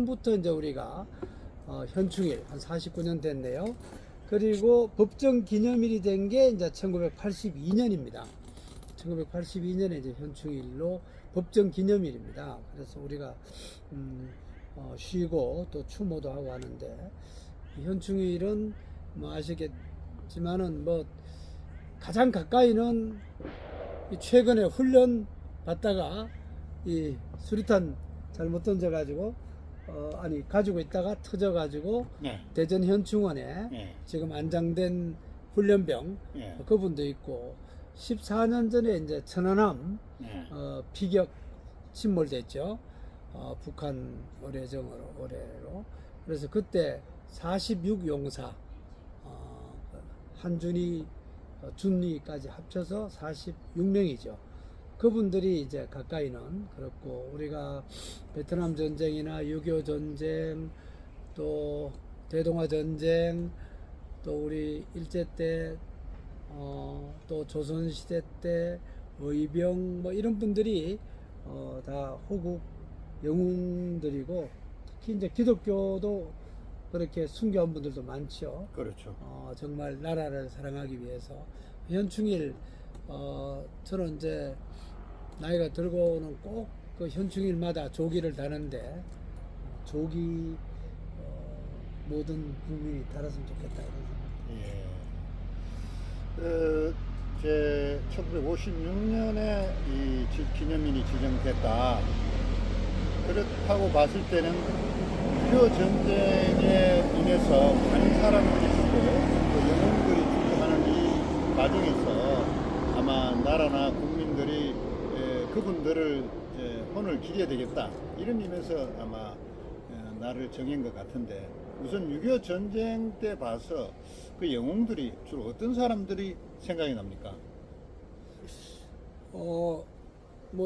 전부터 이제 우리가 현충일 한 49년 됐네요. 그리고 법정 기념일이 된 게 이제 1982년입니다. 1982년에 이제 현충일로 법정 기념일입니다. 그래서 우리가 쉬고 또 추모도 하고 하는데, 현충일은 뭐 아시겠지만은 뭐 가장 가까이는 최근에 훈련 받다가 이 수리탄 잘못 던져가지고 가지고 있다가 터져가지고 네. 대전 현충원에 네. 지금 안장된 훈련병 네. 그분도 있고, 14년 전에 이제 천안함 네. 피격 침몰됐죠. 북한 의뢰로. 그래서 그때 46용사 한준이 준이까지 합쳐서 46명이죠. 그분들이 이제 가까이는 그렇고, 우리가 베트남 전쟁이나 6.25 전쟁, 또 대동아 전쟁, 또 우리 일제 때, 또 조선 시대 때 의병 뭐 이런 분들이 다 호국 영웅들이고, 특히 이제 기독교도 그렇게 순교한 분들도 많죠. 그렇죠. 정말 나라를 사랑하기 위해서. 현충일 저는 이제 나이가 들고는 꼭 그 현충일마다 조기를 다는데, 조기 모든 국민이 달았으면 좋겠다 이런 생각. 예. 제 1956년에 이 기념일이 지정됐다. 그렇다고 봤을 때는 6.25 전쟁에 인해서 많은 사람들이 죽고 또 영웅들이 죽고 하는 이 과정에서 아마 나라나 국민들이 그분들을 혼을 기려야 되겠다, 이런 의미에서 아마 날을 정한 것 같은데, 우선 6.25 전쟁 때 봐서 그 영웅들이 주로 어떤 사람들이 생각이 납니까? 뭐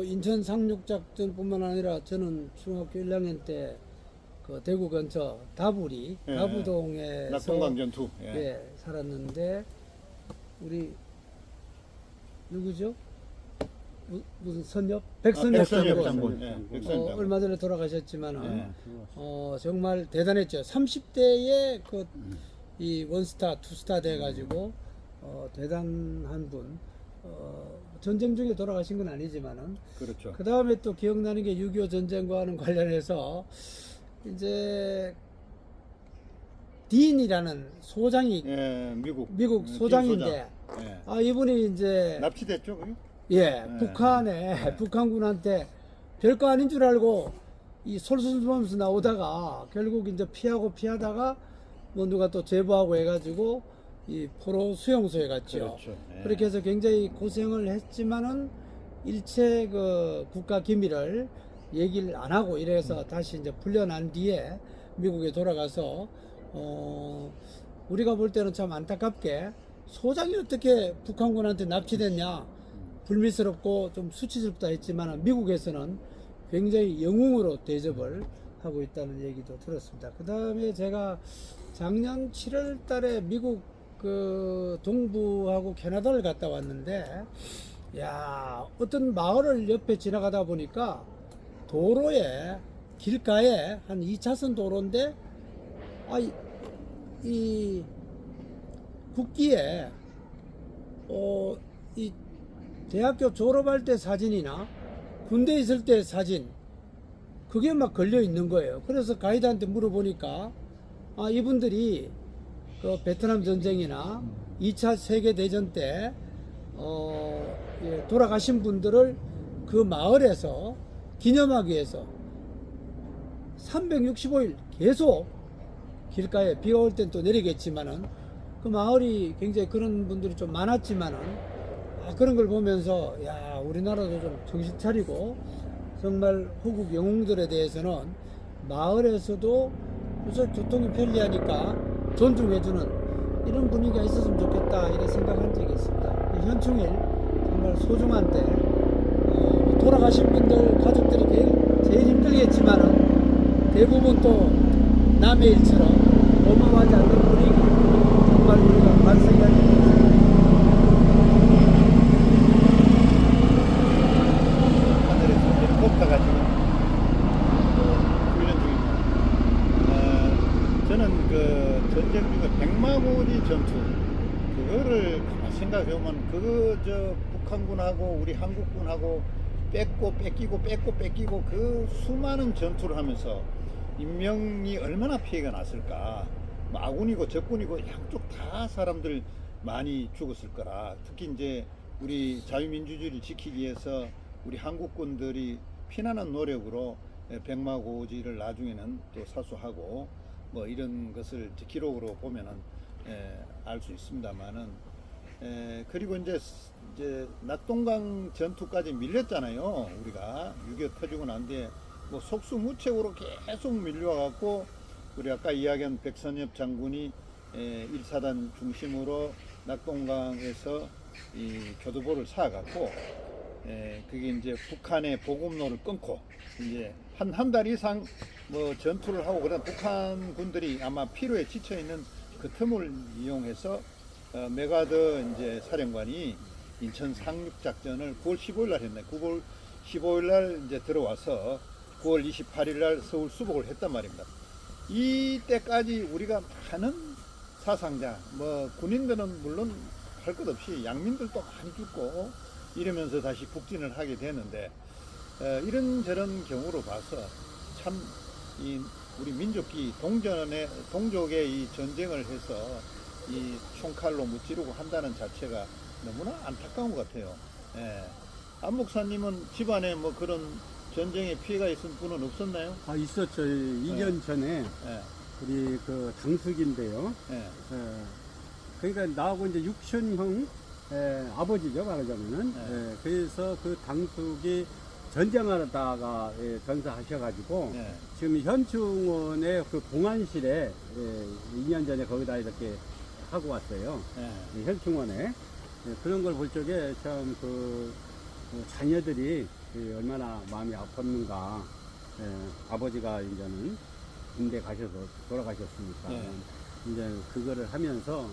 인천 상륙작전뿐만 아니라 저는 중학교 1학년 때 그 대구 근처 다부리, 예, 다부동에서 낙동강 전투. 예, 살았는데, 우리 누구죠? 무슨 선엽? 백선엽 장군. 예, 백선엽 장군. 얼마 전에 돌아가셨지만은 예. 정말 대단했죠. 30대에 그 이 원스타, 투스타 돼가지고 대단한 분. 전쟁 중에 돌아가신 건 아니지만은, 그렇죠. 그 다음에 또 기억나는 게 6.25 전쟁과는 관련해서 이제 딘이라는 소장이 예, 미국 소장인데, 소장. 예. 이분이 이제 납치됐죠, 그게? 예, 북한에 북한군한테 별거 아닌 줄 알고 이 솔솔하면서 나오다가 결국 이제 피하다가 뭐 누가 또 제보하고 해가지고 이 포로 수용소에 갔죠. 그렇죠. 예. 그렇게 해서 굉장히 고생을 했지만은 일체 그 국가 기밀을 얘기를 안 하고 이래서 다시 이제 풀려난 뒤에 미국에 돌아가서 우리가 볼 때는 참 안타깝게 소장이 어떻게 북한군한테 납치됐냐, 불미스럽고 좀 수치스럽다 했지만 미국에서는 굉장히 영웅으로 대접을 하고 있다는 얘기도 들었습니다. 그 다음에 제가 작년 7월 달에 미국 그 동부하고 캐나다를 갔다 왔는데, 야, 어떤 마을을 옆에 지나가다 보니까 도로에, 길가에 한 2차선 도로인데, 이 국기에 이 대학교 졸업할 때 사진이나 군대 있을 때 사진, 그게 막 걸려 있는 거예요. 그래서 가이드한테 물어보니까 이분들이 그 베트남 전쟁이나 2차 세계대전 때 돌아가신 분들을 그 마을에서 기념하기 위해서 365일 계속 길가에, 비가 올 땐 또 내리겠지만은 그 마을이 굉장히 그런 분들이 좀 많았지만은, 그런 걸 보면서 야, 우리나라도 좀 정신 차리고 정말 호국 영웅들에 대해서는 마을에서도 우선 교통이 편리하니까 존중해주는 이런 분위기가 있었으면 좋겠다, 이런 생각한 적이 있습니다. 이 현충일 정말 소중한데, 돌아가신 분들 가족들이 제일 힘들겠지만은 대부분 또 남의 일처럼 어마어마하지 않는 분위기, 정말 우리가 반성해야 됩니다. 하늘에서 헬리콥터가 지금 훈련 중입니다. 전쟁 중에 백마고지 전투 그거를 가만 생각해보면 그거 저 북한군하고 우리 한국군하고 뺏고 뺏기고 그 수많은 전투를 하면서 인명이 얼마나 피해가 났을까. 뭐 아군이고 적군이고 양쪽 다 사람들 많이 죽었을 거라. 특히 이제 우리 자유민주주의를 지키기 위해서 우리 한국군들이 피나는 노력으로 백마고지를 나중에는 또 사수하고 뭐 이런 것을 이제 기록으로 보면은 알 수 있습니다만은 그리고 이제 낙동강 전투까지 밀렸잖아요. 우리가 6.25 터지고 난 뒤에 뭐 속수무책으로 계속 밀려와 갖고 우리 아까 이야기한 백선엽 장군이 1사단 중심으로 낙동강에서 이 교두보를 쌓아갖고 그게 이제 북한의 보급로를 끊고 이제 한 달 이상 뭐 전투를 하고 그런 북한 군들이 아마 피로에 지쳐 있는 그 틈을 이용해서 메가더 이제 사령관이 인천 상륙 작전을 9월 15일 날 했네. 9월 15일 날 이제 들어와서 9월 28일 날 서울 수복을 했단 말입니다. 이때까지 우리가 많은 사상자, 뭐 군인들은 물론 할 것 없이 양민들도 많이 죽고 이러면서 다시 북진을 하게 되는데 이런저런 경우로 봐서 참 이 우리 민족이 동족의 이 전쟁을 해서 이 총칼로 무찌르고 한다는 자체가 너무나 안타까운 것 같아요. 안 목사님은 집안에 뭐 그런 전쟁에 피해가 있은 분은 없었나요? 아, 있었죠. 2년 전에 우리 그 당숙인데요. 그러니까 나하고 이제 육촌형 아버지죠, 말하자면은. 그래서 그 당숙이 전쟁하다가 전사하셔가지고 지금 현충원의 그 봉안실에 2년 전에 거기다 이렇게 하고 왔어요. 이 현충원에. 그런 걸 볼 적에 참 그 자녀들이 얼마나 마음이 아팠는가. 아버지가 이제는 군대 가셔서 돌아가셨으니까 이제 그거를 하면서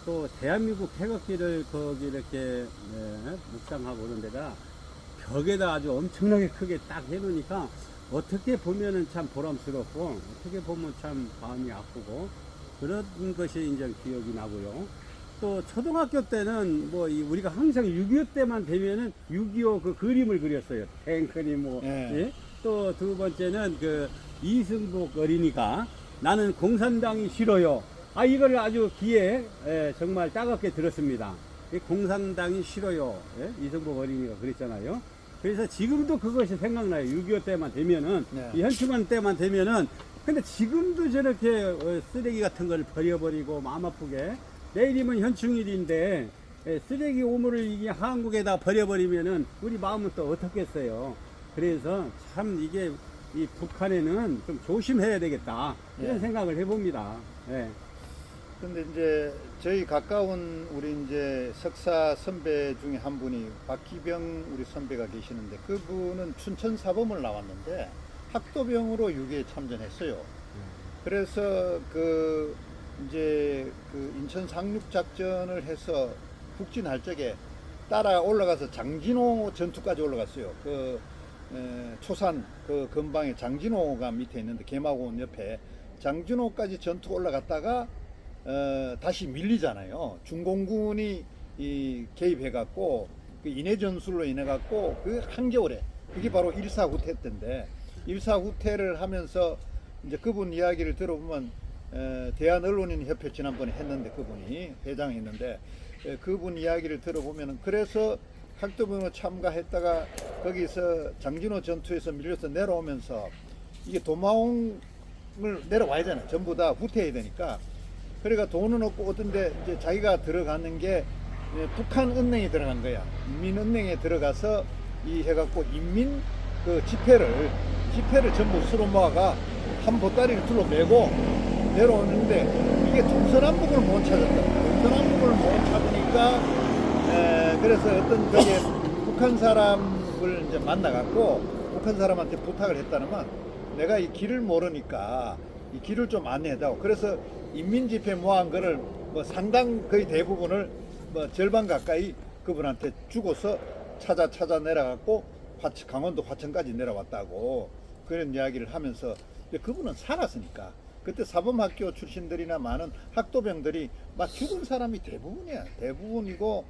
또 대한민국 태극기를 거기 이렇게 묵상하고 그런 데가 벽에다 아주 엄청나게 크게 딱 해놓으니까 어떻게 보면은 참 보람스럽고 어떻게 보면 참 마음이 아프고 그런 것이 이제 기억이 나고요. 또 초등학교 때는 뭐 우리가 항상 6.25 때만 되면은 6.25 그 그림을 그렸어요. 탱크니 뭐. 예? 또 두 번째는 그 이승복 어린이가 나는 공산당이 싫어요. 아, 이거를 아주 귀에 정말 따갑게 들었습니다. 공산당이 싫어요. 이승복 어린이가 그랬잖아요. 그래서 지금도 그것이 생각나요. 6.25 때만 되면은, 이 현충원 때만 되면은. 근데 지금도 저렇게 쓰레기 같은 걸 버려버리고 마음 아프게 내일이면 현충일인데 쓰레기 오물을 이게 한국에다 버려버리면은 우리 마음은 또 어떻겠어요. 그래서 참 이게 이 북한에는 좀 조심해야 되겠다 이런 생각을 해봅니다. 근데 이제 저희 가까운 우리 이제 석사 선배 중에 한 분이 박기병 우리 선배가 계시는데 그분은 춘천 사범을 나왔는데 학도병으로 6.25에 참전했어요. 그래서 그 이제 그 인천 상륙 작전을 해서 북진할 적에 따라 올라가서 장진호 전투까지 올라갔어요. 그 초산 그 근방에 장진호가 밑에 있는데 개마고원 옆에 장진호까지 전투 올라갔다가 다시 밀리잖아요. 중공군이 개입해갖고 그 인해 전술로 인해갖고 그 한겨울에 그게 바로 일사후퇴 때인데 일사후퇴를 하면서 이제 그분 이야기를 들어보면 대한언론인협회 지난번에 했는데 그분이 회장했는데 그분 이야기를 들어보면은 그래서 학도병으로 참가했다가 거기서 장진호 전투에서 밀려서 내려오면서 이게 도마홍을 내려와야 되잖아요. 전부 다 후퇴해야 되니까. 그러니까 돈은 없고 어떤데 이제 자기가 들어가는 게 북한 은행에 들어간 거야. 인민은행에 들어가서 이 해갖고 인민 그 지폐를 전부 쓸어 모아가 한 보따리를 둘러매고 내려오는데 이게 동서남북을 못 찾았다. 동서남북을 못 찾으니까 그래서 어떤 저게 북한 사람을 이제 만나갖고 북한 사람한테 부탁을 했다는만 내가 이 길을 모르니까 이 길을 좀 안내해다오. 그래서 인민지폐 모아한 거를 뭐 상당 거의 대부분을 뭐 절반 가까이 그분한테 주고서 찾아 내려갖고 강원도 화천까지 내려왔다고 그런 이야기를 하면서 그분은 살았으니까 그때 사범학교 출신들이나 많은 학도병들이 막 죽은 사람이 대부분이야. 대부분이고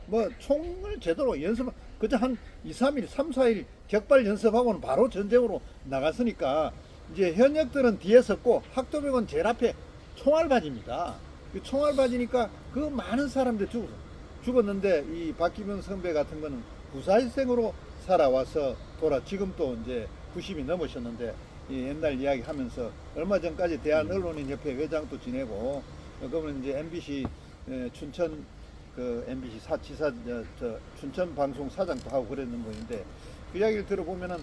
뭐 총을 제대로 연습 그저 한 2, 3일, 3, 4일 격발 연습하고는 바로 전쟁으로 나갔으니까 이제 현역들은 뒤에 섰고 학도병은 제일 앞에 총알바지입니다. 그 총알바지니까 그 많은 사람들 죽었는데 이 박기명 선배 같은 거는 부사일생으로 살아와서 지금 또 이제 90이 넘으셨는데 이 옛날 이야기 하면서 얼마 전까지 대한언론인협회 회장도 지내고 그러면 이제 MBC 춘천 그 MBC 지사 춘천 방송 사장도 하고 그랬는 분인데 그 이야기를 들어보면은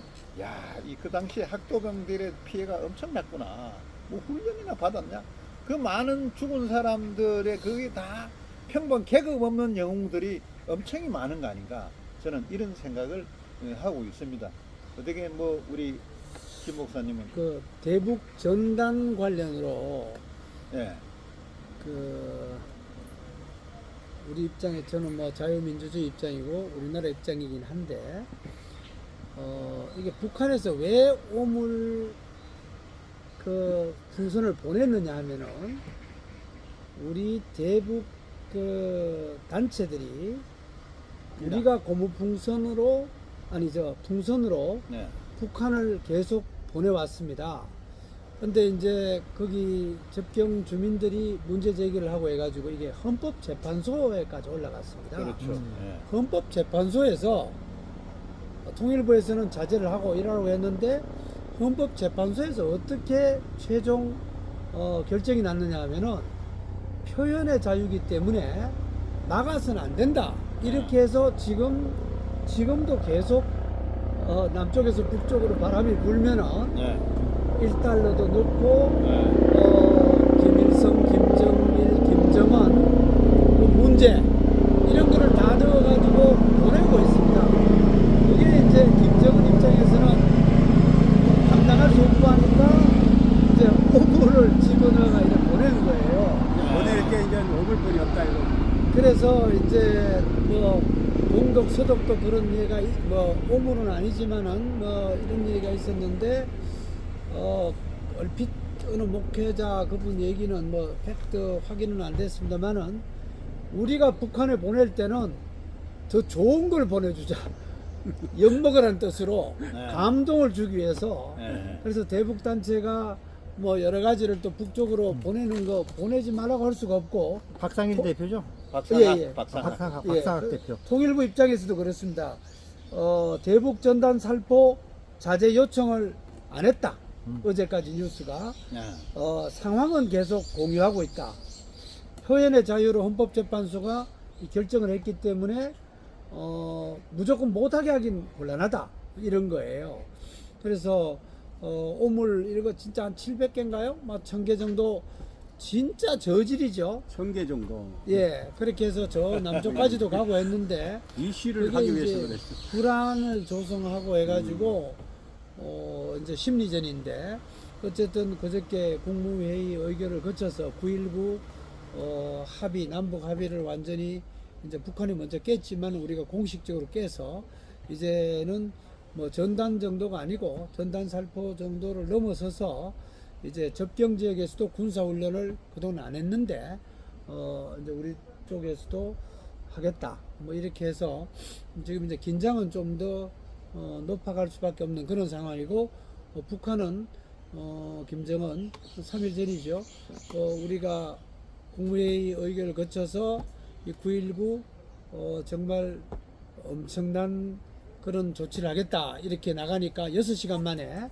그 당시에 학도병들의 피해가 엄청났구나. 뭐 훈련이나 받았냐? 그 많은 죽은 사람들의 그게 다 평범 계급 없는 영웅들이 엄청이 많은 거 아닌가? 저는 이런 생각을 하고 있습니다. 어떻게 뭐 우리 김 목사님은 그 대북 전단 관련으로 예. 그 우리 입장에 저는 뭐 자유민주주의 입장이고 우리나라 입장이긴 한데 이게 북한에서 왜 오물 그 풍선을 보냈느냐 하면은 우리 대북 그 단체들이 우리가 고무풍선으로 풍선으로 네. 북한을 계속 보내왔습니다. 근데 이제 거기 접경 주민들이 문제 제기를 하고 해가지고 이게 헌법재판소에까지 올라갔습니다. 그렇죠. 예. 헌법재판소에서 통일부에서는 자제를 하고 일하라고 했는데 헌법재판소에서 어떻게 최종 결정이 났느냐 하면은 표현의 자유이기 때문에 나가서는 안 된다. 이렇게 해서 지금도 계속 남쪽에서 북쪽으로 바람이 불면은 네. 1달러도 넣고 네. 김일성, 김정일, 김정은 그 문제 이런 거를 다 넣어가지고 보내고 있습니다. 그게 이제 김정은 입장에서는 감당할 수 없고 하니까 이제 오물을 집어넣어가 이렇게 보내는 거예요. 보낼 게 이제 오물 뿐이 없다 이거. 그래서 이제 뭐 동독 서독도 그런 얘기가 뭐 오물은 아니지만은 뭐 이런 얘기가 있었는데 얼핏 어느 목회자 그분 얘기는 뭐 팩트 확인은 안 됐습니다만은 우리가 북한에 보낼 때는 더 좋은 걸 보내주자. 엿먹으라는 뜻으로 네. 감동을 주기 위해서 네. 그래서 대북 단체가 뭐 여러 가지를 또 북쪽으로 보내는 거 보내지 말라고 할 수가 없고 박상일 대표죠? 박상학, 예, 예. 박상학. 박상학 대표. 통일부 입장에서도 그렇습니다. 대북 전단 살포 자제 요청을 안 했다. 어제까지 뉴스가 예. 상황은 계속 공유하고 있다. 표현의 자유로 헌법재판소가 이 결정을 했기 때문에 무조건 못하게 하긴 곤란하다 이런 거예요. 그래서 오물 이런 거 진짜 한 700개인가요? 막 1000개 정도 진짜 저질이죠. 1000개 정도. 예, 그렇게 해서 저 남쪽까지도 가고 했는데 이슈를 그게 하기 이제 위해서 그랬어. 불안을 조성하고 해가지고 이제 심리전인데 어쨌든 그저께 국무회의 의결을 거쳐서 9.19 합의 남북 합의를 완전히 이제 북한이 먼저 깼지만 우리가 공식적으로 깨서 이제는 뭐 전단 정도가 아니고 전단 살포 정도를 넘어서서 이제 접경 지역에서도 군사 훈련을 그동안 안 했는데 이제 우리 쪽에서도 하겠다 뭐 이렇게 해서 지금 이제 긴장은 좀 더 높아갈 수밖에 없는 그런 상황이고 북한은 김정은 3일 전이죠. 우리가 국무회의 의결을 거쳐서 이 9.19 정말 엄청난 그런 조치를 하겠다 이렇게 나가니까 6시간 만에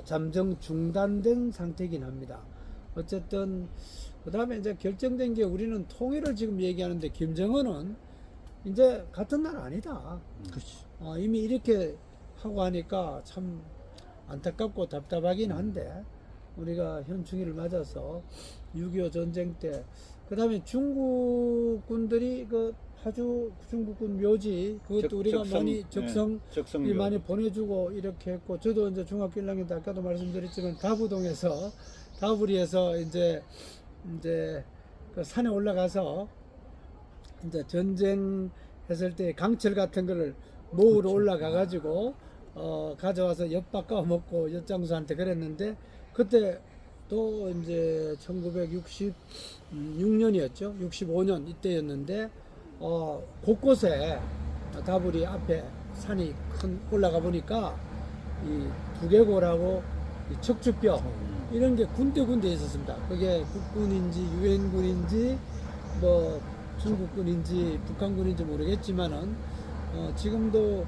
잠정 중단된 상태이긴 합니다. 어쨌든 그 다음에 이제 결정된 게 우리는 통일을 지금 얘기하는데 김정은은 이제 같은 나라 아니다. 그렇지. 이미 이렇게 하고 하니까 참 안타깝고 답답하긴 한데 우리가 현충일을 맞아서 6.25 전쟁 때 그 다음에 중국군들이 그 파주 중국군 묘지 그것도 우리가 많이 적성이 많이 보내주고 이렇게 했고 저도 이제 중학교 1학년 때 아까도 말씀드렸지만 다부동에서 다부리에서 이제 그 산에 올라가서 이제 전쟁 했을 때 강철 같은 거를 모으러 올라가 가지고 가져와서 엿밥 까먹고 엿장수한테 그랬는데 그때 또 이제 1966년이었죠. 65년 이때였는데 곳곳에 다부리 앞에 산이 큰 올라가 보니까 이 두개골하고 이 척추뼈 이런 게 군데군데 있었습니다. 그게 국군인지 유엔군인지 뭐 중국군인지 북한군인지 모르겠지만은 지금도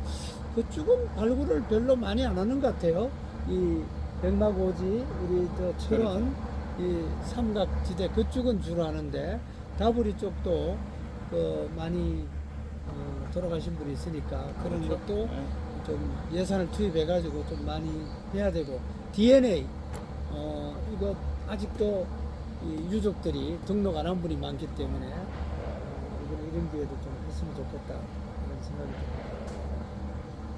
그쪽은 발굴을 별로 많이 안 하는 것 같아요. 이 백마고지 우리 저 철원 이 삼각지대 그쪽은 주로 하는데 다부리 쪽도 그 많이 돌아가신 분이 있으니까 그런 그렇죠. 것도 네. 좀 예산을 투입해 가지고 좀 많이 해야 되고 DNA 이거 아직도 이 유족들이 등록 안 한 분이 많기 때문에 이번에 이런 기회도 좀 했으면 좋겠다 이런 생각이 듭니다.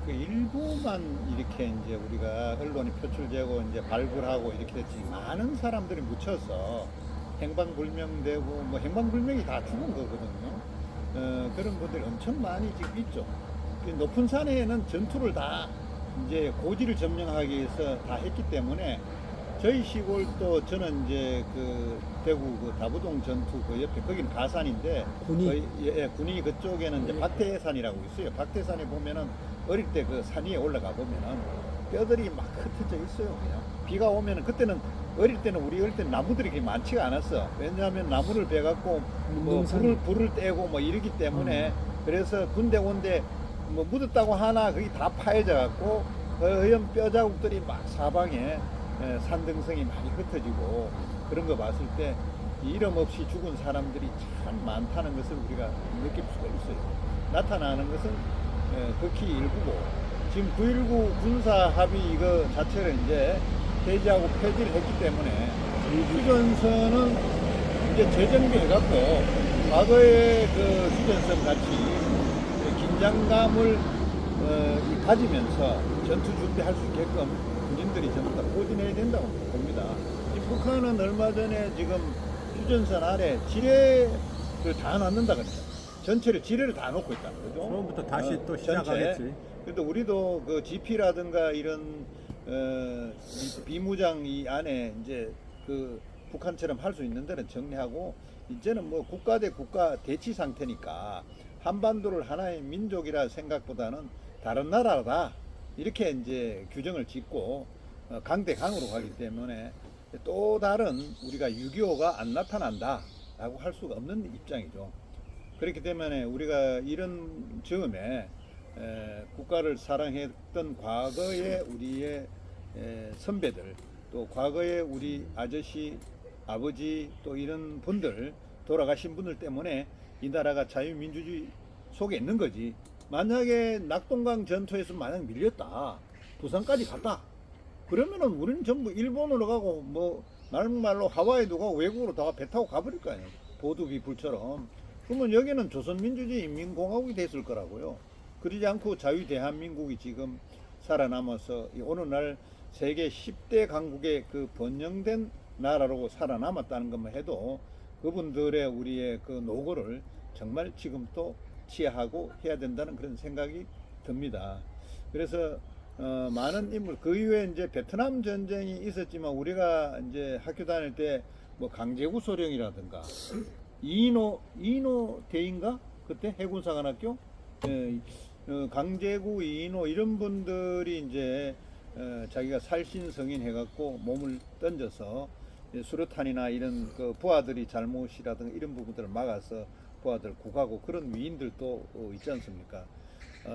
그 일부만 이렇게 이제 우리가 언론이 표출되고 이제 발굴하고 이렇게 됐지 많은 사람들이 묻혀서 행방불명되고 뭐 행방불명이 다 죽은 거거든요. 그런 분들이 엄청 많이 지금 있죠. 그 높은 산에는 전투를 다 이제 고지를 점령하기 위해서 다 했기 때문에 저희 시골도 저는 이제 그 대구 그 다부동 전투 그 옆에 거기는 가산인데 군위? 군위 그쪽에는 이제 박태산이라고 있어요. 박태산에 보면은 어릴 때 그 산 위에 올라가 보면은 뼈들이 막 흩어져 있어요. 그냥 비가 오면은 그때는 어릴 때는 우리 어릴 때는 나무들이 그렇게 많지가 않았어. 왜냐하면 나무를 베갖고 뭐 불을 떼고 뭐 이러기 때문에 그래서 군대 온데 뭐 묻었다고 하나 거기 다 파여져 갖고 허연 뼈 자국들이 막 사방에 산등성이 많이 흩어지고 그런 거 봤을 때 이름 없이 죽은 사람들이 참 많다는 것을 우리가 느낄 수가 있어요. 나타나는 것은 극히 일부고 지금 9.19 군사 합의 이거 자체를 이제 해지하고 폐지를 했기 때문에 휴전선은 이제 재정비해갖고 과거의 그 휴전선 같이 긴장감을 가지면서 전투 준비할 수 있게끔 군인들이 전부 다 포진해야 된다고 봅니다. 이 북한은 얼마 전에 지금 휴전선 아래 지뢰를 다 놨는다 그랬잖아요. 전체를 지뢰를 다 놓고 있다는 거죠. 처음부터 다시 또 전체. 시작하겠지. 그래도 우리도 그 GP라든가 이런 이 비무장 이 안에 이제 그 북한처럼 할 수 있는 데는 정리하고 이제는 뭐 국가 대 국가 대치 상태니까 한반도를 하나의 민족이라 생각보다는 다른 나라다 이렇게 이제 규정을 짓고 강대 강으로 가기 때문에 또 다른 우리가 6.25가 안 나타난다라고 할 수가 없는 입장이죠. 그렇기 때문에 우리가 이런 즈음에 국가를 사랑했던 과거의 우리의 선배들 또 과거의 우리 아저씨 아버지 또 이런 분들 돌아가신 분들 때문에 이 나라가 자유민주주의 속에 있는 거지. 만약에 낙동강 전투에서 만약 밀렸다 부산까지 갔다 그러면은 우리는 전부 일본으로 가고 뭐 말로 하와이도 가고 외국으로 다 배 타고 가버릴 거 아니에요. 보두비 불처럼. 그러면 여기는 조선민주주의 인민공화국이 됐을 거라고요. 그러지 않고 자유대한민국이 지금 살아남아서 오늘날 세계 10대 강국의 그 번영된 나라로 살아남았다는 것만 해도 그분들의 우리의 그 노고를 정말 지금 또 치하하고 해야 된다는 그런 생각이 듭니다. 그래서 많은 인물 그 이후에 이제 베트남 전쟁이 있었지만 우리가 이제 학교 다닐 때 뭐 강제구 소령이라든가 이인호 대인가 그때 해군사관학교 강제구 이인호 이런 분들이 이제 자기가 살신성인 해갖고 몸을 던져서 수류탄이나 이런 그 부하들이 잘못이라든가 이런 부분들을 막아서 부하들 국하고 그런 위인들도 있지 않습니까?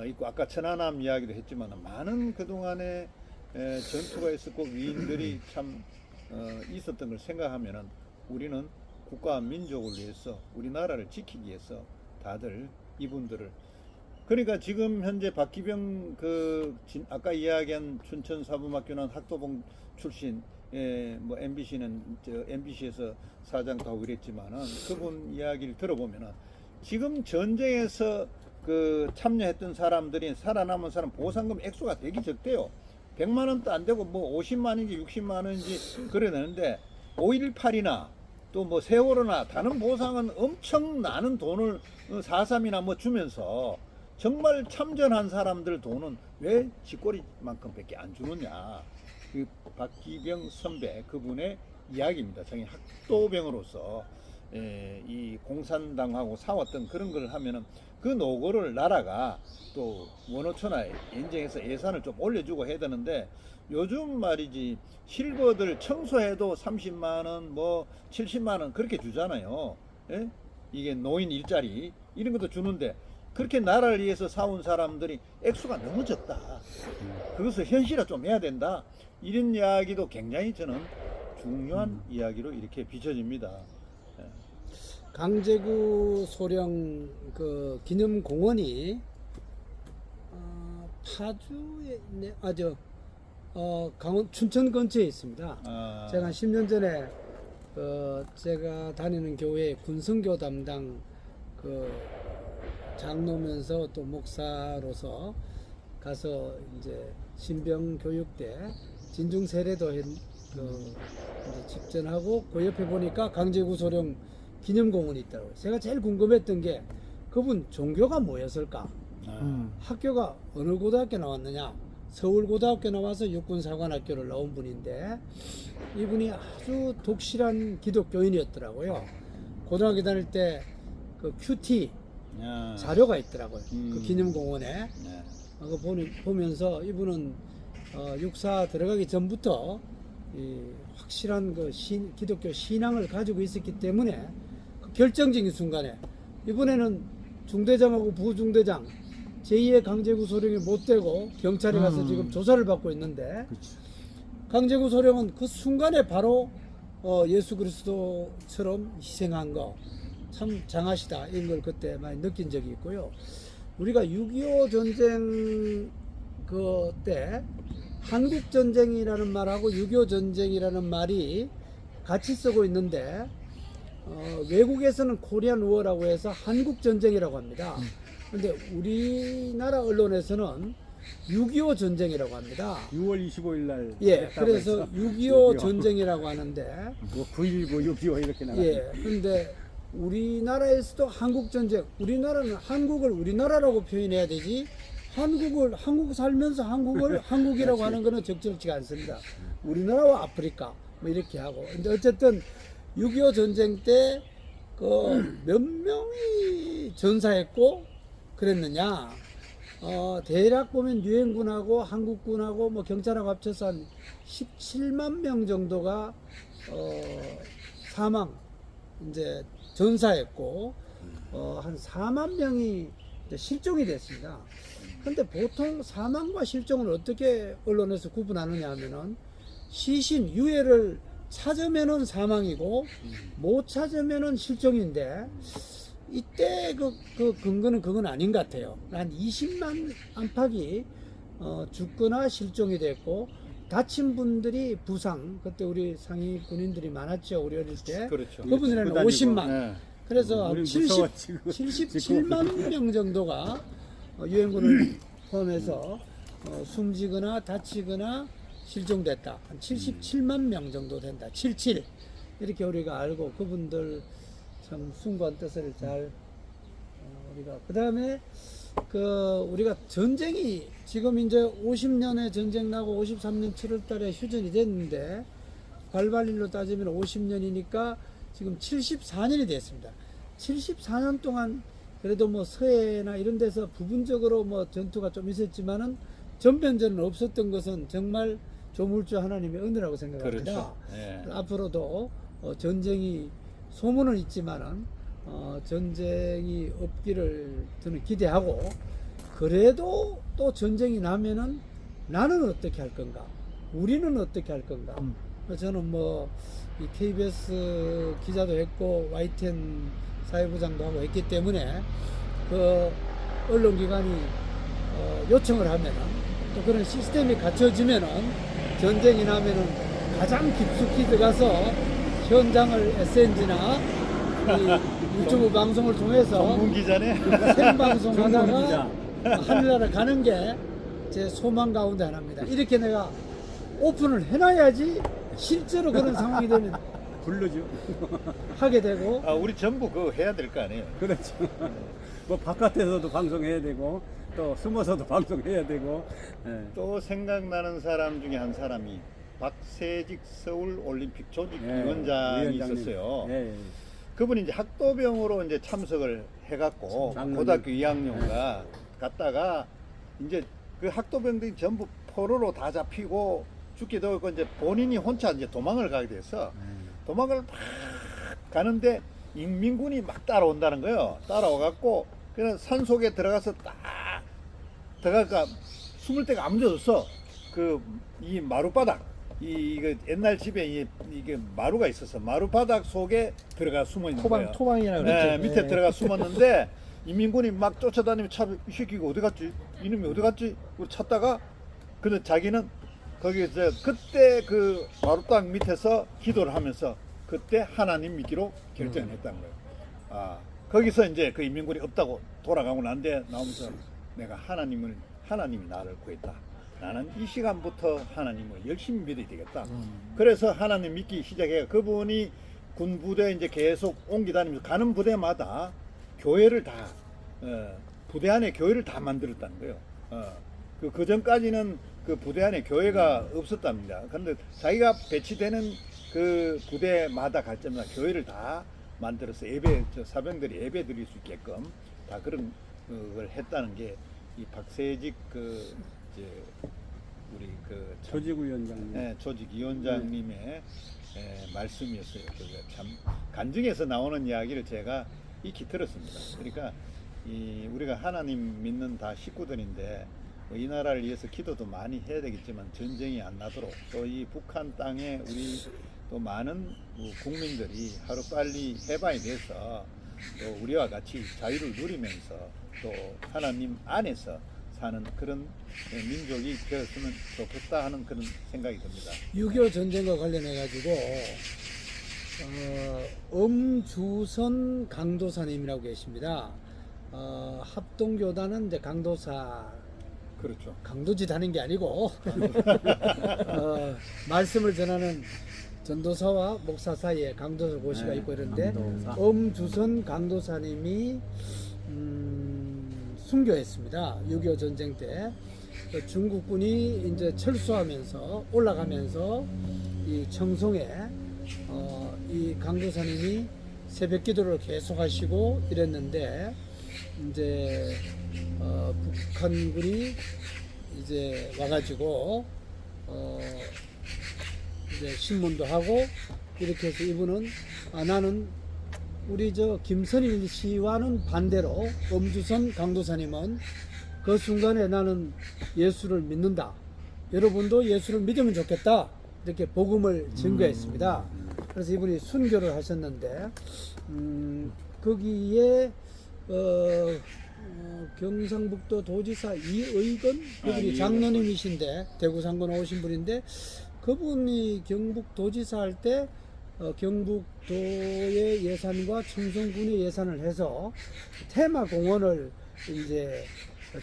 있고 아까 천안함 이야기도 했지만 많은 그동안에 전투가 있었고 위인들이 참 있었던 걸 생각하면은 우리는 국가와 민족을 위해서 우리나라를 지키기 위해서 다들 이분들을 그러니까 지금 현재 박기병 아까 이야기한 춘천사범학교는 학도봉 출신 뭐 MBC는 MBC에서 사장도 하고 이랬지만은 그분 이야기를 들어보면은 지금 전쟁에서 그 참여했던 사람들이 살아남은 사람 보상금 액수가 되게 적대요. 100만 원도 안 되고 뭐 50만인지 60만원인지 그래 되는데 5.18이나 또 뭐 세월호나 다른 보상은 엄청 나는 돈을 4.3이나 뭐 주면서 정말 참전한 사람들 돈은 왜 쥐꼬리만큼밖에 안 주느냐. 그 박기병 선배 그분의 이야기입니다. 자기 학도병으로서 이 공산당하고 싸웠던 그런 걸 하면은 그 노고를 나라가 또 원호초나 인정해서 예산을 좀 올려주고 해야 되는데 요즘 말이지 실버들 청소해도 30만 원, 뭐 70만 원 그렇게 주잖아요. 예? 이게 노인 일자리 이런 것도 주는데 그렇게 나라를 위해서 싸운 사람들이 액수가 너무 적다. 그것을 현실화 좀 해야 된다. 이런 이야기도 굉장히 저는 중요한 이야기로 이렇게 비춰집니다. 강제구 소령 그 기념공원이 파주에 있네. 강원 춘천 근처에 있습니다. 제가 한 10년 전에 제가 다니는 교회 군성교 담당 그 장로면서 또 목사로서 가서 이제 신병 교육 때 진중 세례도 이제 집전하고 그 옆에 보니까 강제구 소령 기념공원이 있더라고요. 제가 제일 궁금했던 게 그분 종교가 뭐였을까? 학교가 어느 고등학교 나왔느냐? 서울고등학교 나와서 육군사관학교를 나온 분인데 이분이 아주 독실한 기독교인이었더라고요. 고등학교 다닐 때 그 큐티 자료가 있더라고요. 그 기념공원에. 그거 보면서 이분은 육사 들어가기 전부터 이 확실한 그 기독교 신앙을 가지고 있었기 때문에 그 결정적인 순간에 이번에는 중대장하고 부중대장 제2의 강제구 소령이 못 되고 경찰에 가서 지금 조사를 받고 있는데 그치. 강제구 소령은 그 순간에 바로 예수 그리스도처럼 희생한 거 참 장하시다 이런 걸 그때 많이 느낀 적이 있고요. 우리가 6.25 전쟁 그때 한국 전쟁이라는 말하고 6.25 전쟁이라는 말이 같이 쓰고 있는데 외국에서는 코리안 워라고 해서 한국 전쟁이라고 합니다. 근데 우리나라 언론에서는 6.25 전쟁이라고 합니다. 6월 25일 날. 예, 했다고 그래서 했어. 6.25 전쟁이라고 하는데, 뭐 9.19, 6.25 이렇게 나가. 예, 근데 우리나라에서도 한국 전쟁, 우리나라는 한국을 우리나라라고 표현해야 되지, 한국 살면서 한국을 한국이라고 하는 거는 적절치가 않습니다. 우리나라와 아프리카 뭐 이렇게 하고. 근데 어쨌든 6.25 전쟁 때 그 몇 명이 전사했고 그랬느냐? 대략 보면 유엔군하고 한국군하고 뭐 경찰하고 합쳐서 한 17만 명 정도가 사망 이제 전사했고 한 4만 명이 이제 실종이 됐습니다. 근데 보통 사망과 실종을 어떻게 언론에서 구분하느냐 하면은 시신 유해를 찾으면은 사망이고 못 찾으면은 실종인데 이때 그 근거는 그건 아닌 것 같아요. 한 20만 안팎이 죽거나 실종이 됐고 다친 분들이 부상 그때 우리 상위 군인들이 많았죠. 우리 어릴 때. 그렇죠. 그분들은 다니고. 50만. 네. 그래서 우린 77만 명 정도가 유엔군을 포함해서 숨지거나 다치거나 실종됐다. 한 77만 명 정도 된다. 77 이렇게 우리가 알고 그분들 참 숭고한 뜻을 잘 우리가 그 다음에 우리가 전쟁이 지금 이제 50년에 전쟁 나고 53년 7월달에 휴전이 됐는데 발발일로 따지면 50년이니까 지금 74년이 됐습니다. 74년 동안 그래도 뭐 서해나 이런 데서 부분적으로 뭐 전투가 좀 있었지만은 전면전은 없었던 것은 정말 조물주 하나님의 은혜라고 생각합니다. 그렇죠. 예. 앞으로도 전쟁이 소문은 있지만은 전쟁이 없기를 저는 기대하고 그래도 또 전쟁이 나면은 나는 어떻게 할 건가? 우리는 어떻게 할 건가? 저는 뭐 이 KBS 기자도 했고 YTN 사회부장도 하고 했기 때문에 그 언론기관이 요청을 하면은 또 그런 시스템이 갖춰지면은 전쟁이 나면은 가장 깊숙이 들어가서 현장을 SNG나 유튜브 방송을 통해서 전문 기자네. 생방송하다가 하늘나라 가는 게 제 소망 가운데 하나입니다. 이렇게 내가 오픈을 해놔야지 실제로 그런 상황이 되면 불러줘. 하게 되고 우리 전부 그거 해야 될 거 아니에요. 그렇죠. 뭐 바깥에서도 방송해야 되고 또 숨어서도 방송해야 되고. 예. 또 생각나는 사람 중에 한 사람이 박세직 서울 올림픽 조직 예, 위원장이 위원장님. 있었어요. 예, 예. 그분이 이제 학도병으로 이제 참석을 해갖고 장로님. 고등학교 2학년가 갔다가 이제 그 학도병들이 전부 포로로 다 잡히고 죽게 되고 이제 본인이 혼자 이제 도망을 가게 돼서 도망을 막 가는데 인민군이 막 따라온다는 거예요. 따라와갖고 그냥 산 속에 들어가서 딱 들어가니까 숨을 데가 아무도 없어. 그 이 마룻바닥 이거 옛날 집에 이게 마루가 있어서 마룻바닥 속에 들어가 숨어 있는 거예요. 토방이라고 네, 그랬죠. 밑에 예. 들어가 숨었는데 인민군이 막 쫓아다니면 이 새끼가 어디 갔지? 이놈이 어디 갔지? 그걸 찾다가 근데 자기는 거기서 그때 그 마룻땅 밑에서 기도를 하면서 그때 하나님 믿기로 결정을 했다는 거예요. 아 거기서 이제 그 인민군이 없다고 돌아가고 난데 나오면서 내가 하나님이 나를 구했다. 나는 이 시간부터 하나님을 열심히 믿어야 되겠다. 그래서 하나님 믿기 시작해요. 그분이 군 부대 이제 계속 옮기다니면서 가는 부대마다 교회를 다 부대 안에 교회를 다 만들었다는 거예요. 그 전까지는 그 부대 안에 교회가 없었답니다. 그런데 자기가 배치되는 그 부대마다 갈 때마다 교회를 다 만들어서 사병들이 예배 드릴 수 있게끔 다 그런 걸 했다는 게 이 박세직 이제 우리 조직위원장님. 조직위원장님의 말씀이었어요. 그게 참 간증에서 나오는 이야기를 제가 익히 들었습니다. 그러니까 우리가 하나님 믿는 다 식구들인데 이 나라를 위해서 기도도 많이 해야 되겠지만 전쟁이 안 나도록 또 이 북한 땅에 우리 또 많은 국민들이 하루빨리 해방이 돼서 또 우리와 같이 자유를 누리면서 또 하나님 안에서 사는 그런 민족이 되었으면 좋겠다 하는 그런 생각이 듭니다. 6.25 전쟁과 관련해 가지고 엄주선 강도사님이라고 계십니다. 합동교단은 이제 강도사 그렇죠. 강도짓 하는 게 아니고 말씀을 전하는 전도사와 목사 사이에 강도사 고시가 네, 있고 이런데 강도사. 엄주선 강도사님이 순교했습니다. 6.25 전쟁 때 중국군이 이제 철수하면서 올라가면서 이 청송에 이 강도사님이 새벽 기도를 계속 하시고 이랬는데 이제 북한군이 이제 와가지고 이제 신문도 하고 이렇게 해서 이분은 나는 우리 김선일 씨와는 반대로 엄주선 강도사님은 그 순간에 나는 예수를 믿는다. 여러분도 예수를 믿으면 좋겠다. 이렇게 복음을 증거했습니다. 그래서 이분이 순교를 하셨는데 거기에 경상북도 도지사 이의건 그분이 장로님이신데 대구 상고 나오신 분인데 그분이 경북도지사 할 때 경북도의 예산과 청송군의 예산을 해서 테마공원을 이제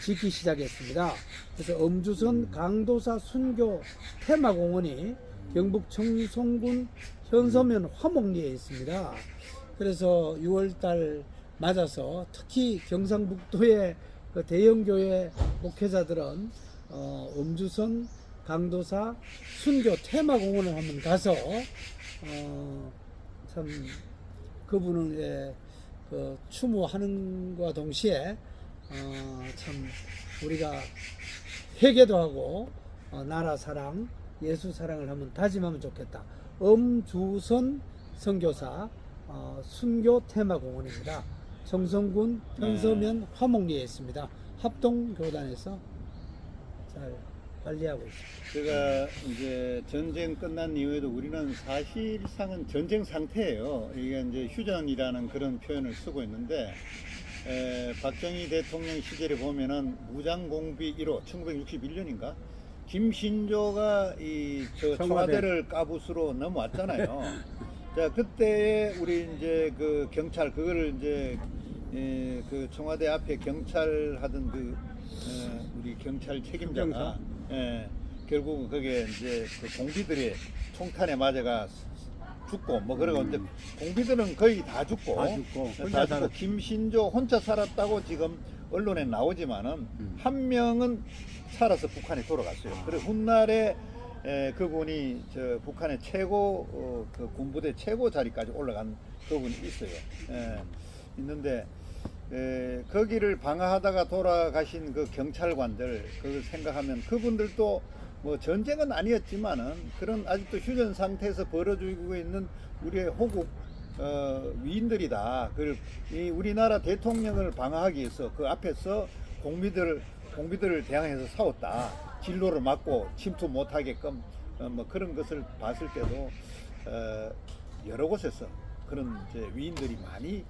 짓기 시작했습니다. 그래서 엄주선 강도사 순교 테마공원이 경북 청송군 현서면 화목리에 있습니다. 그래서 6월달 맞아서 특히 경상북도의 그 대형교회 목회자들은 엄주선 강도사 순교 테마공원을 한번 가서 참 그분을 그 추모하는 것과 동시에 참 우리가 회개도 하고 나라 사랑, 예수 사랑을 한번 다짐하면 좋겠다. 엄주선 선교사 순교 테마공원입니다. 청송군 현서면 화목리에 있습니다. 합동교단에서 잘 관리하고 있습니다. 제가 이제 전쟁 끝난 이후에도 우리는 사실상은 전쟁 상태예요. 이게 이제 휴전이라는 그런 표현을 쓰고 있는데 박정희 대통령 시절에 보면은 무장공비 1호 1961년인가 김신조가 청와대를 까부스로 넘어왔잖아요. 자 그때 우리 이제 그 경찰 그거를 이제 그 청와대 앞에 경찰 하던 우리 경찰 책임자가 결국은 그게 이제 그 공비들이 총탄에 맞아가 죽고 뭐 그러고 이제 공비들은 거의 다 죽고 혼자 살았. 김신조 혼자 살았다고 지금 언론에 나오지만은 한 명은 살아서 북한에 돌아갔어요. 그리고 훗날에 그분이 저 북한의 최고 그 군부대 최고 자리까지 올라간 그분이 있어요. 있는데 거기를 방어하다가 돌아가신 그 경찰관들 그걸 생각하면 그분들도 뭐 전쟁은 아니었지만은 그런 아직도 휴전 상태에서 벌어지고 있는 우리의 호국 위인들이다. 이 우리나라 대통령을 방어하기 위해서 그 앞에서 공비들을 대항해서 싸웠다. 진로를 막고 침투 못하게끔 뭐 그런 것을 봤을 때도 여러 곳에서 그런 이제 위인들이 많이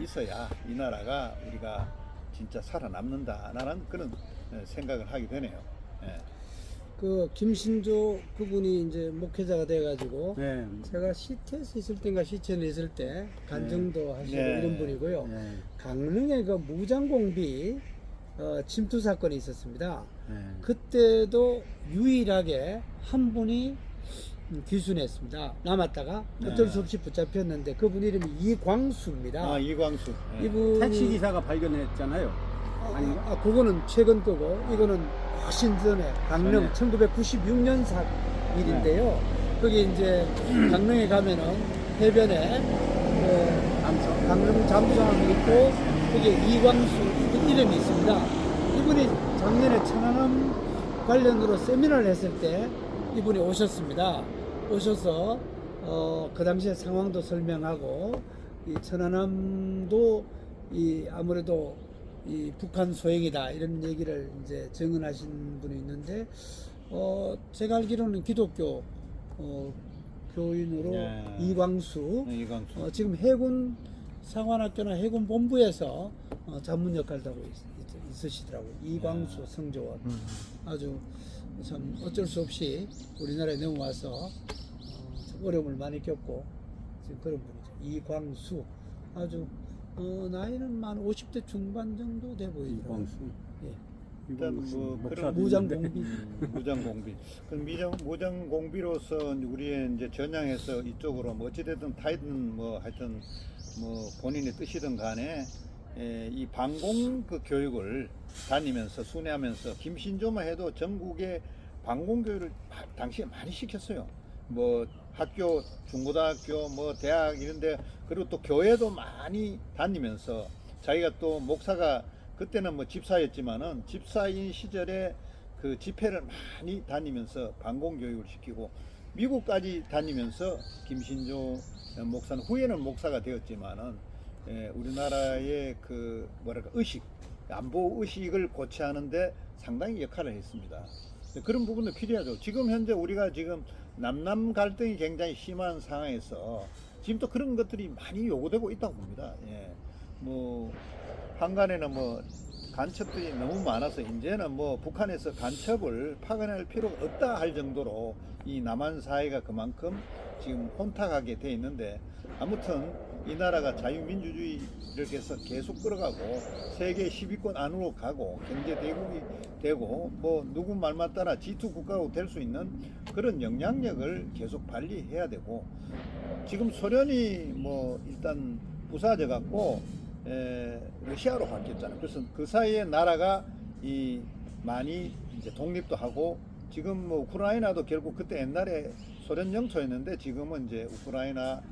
있어야 이 나라가 우리가 진짜 살아남는다라는 그런 생각을 하게 되네요. 그 김신조 그분이 이제 목회자가 돼가지고 네. 제가 시태에서 있을 때인가 시천에 있을 때 간정도 하시고 네. 이런 분이고요. 네. 강릉에 그 무장공비 침투 사건이 있었습니다. 네. 그때도 유일하게 한 분이 귀순했습니다. 남았다가 어쩔 수 없이 붙잡혔는데 그분 이름이 이광수입니다. 아, 이광수. 이분이 택시 기사가 발견했잖아요. 아닌가? 그거는 최근 거고 이거는 훨씬 전에 강릉 네. 1996년 일인데요. 거기 이제 강릉에 가면은 해변에 강릉 잠수함이 있고 거기에 이광수 이름이 있습니다. 이분이 작년에 천안함 관련으로 세미나를 했을 때 이분이 오셨습니다. 오셔서 그 당시에 상황도 설명하고 이 천안함도 아무래도 이 북한 소행이다 이런 얘기를 이제 증언하신 분이 있는데 제가 알기로는 기독교 교인으로 네. 이광수 이광수. 지금 해군 상관학교나 해군 본부에서 자문 역할도 하고 있으시더라고요. 이광수 성조원 아주 참 어쩔 수 없이 우리나라에 넘어와서 참 어려움을 많이 겪고 지금 그런 분이죠. 이광수 아주 나이는 만 50대 중반 정도 돼 보이더라고요. 이광수. 예. 일단 뭐 목사도 그런 무장공비. 무장공비. 무장공비로서 우리의 이제 전향해서 이쪽으로 뭐 어찌됐든 타이든 뭐 하여튼 뭐 본인의 뜻이든 간에 이 방공 그 교육을 다니면서 순회하면서 김신조만 해도 전국에 방공 교육을 당시에 많이 시켰어요. 뭐 학교, 중고등학교, 뭐 대학 이런데 그리고 또 교회도 많이 다니면서 자기가 또 목사가 그때는 뭐 집사였지만은 집사인 시절에 그 집회를 많이 다니면서 방공 교육을 시키고 미국까지 다니면서 김신조 목사는 후에는 목사가 되었지만은 우리나라의 그 뭐랄까 의식, 안보 의식을 고취하는데 상당히 역할을 했습니다. 그런 부분도 필요하죠. 지금 현재 우리가 지금 남남 갈등이 굉장히 심한 상황에서 지금 또 그런 것들이 많이 요구되고 있다고 봅니다. 뭐 한간에는 뭐 간첩들이 너무 많아서 이제는 뭐 북한에서 간첩을 파견할 필요가 없다 할 정도로 이 남한 사회가 그만큼 지금 혼탁하게 돼 있는데 아무튼 이 나라가 자유민주주의를 해서 계속 끌어가고 세계 10위권 안으로 가고 경제 대국이 되고 뭐 누구 말만 따라 G2 국가가 될 수 있는 그런 영향력을 계속 발휘해야 되고 지금 소련이 뭐 일단 부사져 갖고 러시아로 바뀌었잖아요. 그래서 그 사이에 나라가 많이 이제 독립도 하고 지금 뭐 우크라이나도 결국 그때 옛날에 소련 영토였는데 지금은 이제 우크라이나로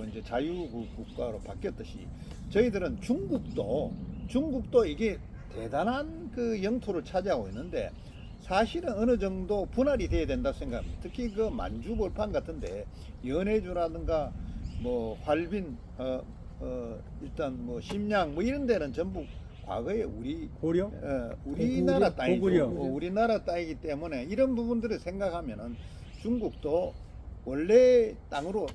이제 자유국가로 바뀌었듯이 저희들은 중국도 이게 대단한 그 영토를 차지하고 있는데 사실은 어느 정도 분할이 돼야 된다 생각합니다. 특히 그 만주골판 같은데 연해주라든가 뭐 활빈 일단 뭐 심양 뭐 이런 데는 전부 과거에 고려? 우리나라 땅이죠. 고구려. 우리나라 땅이기 때문에 이런 부분들을 생각하면은 중국도 원래 땅으로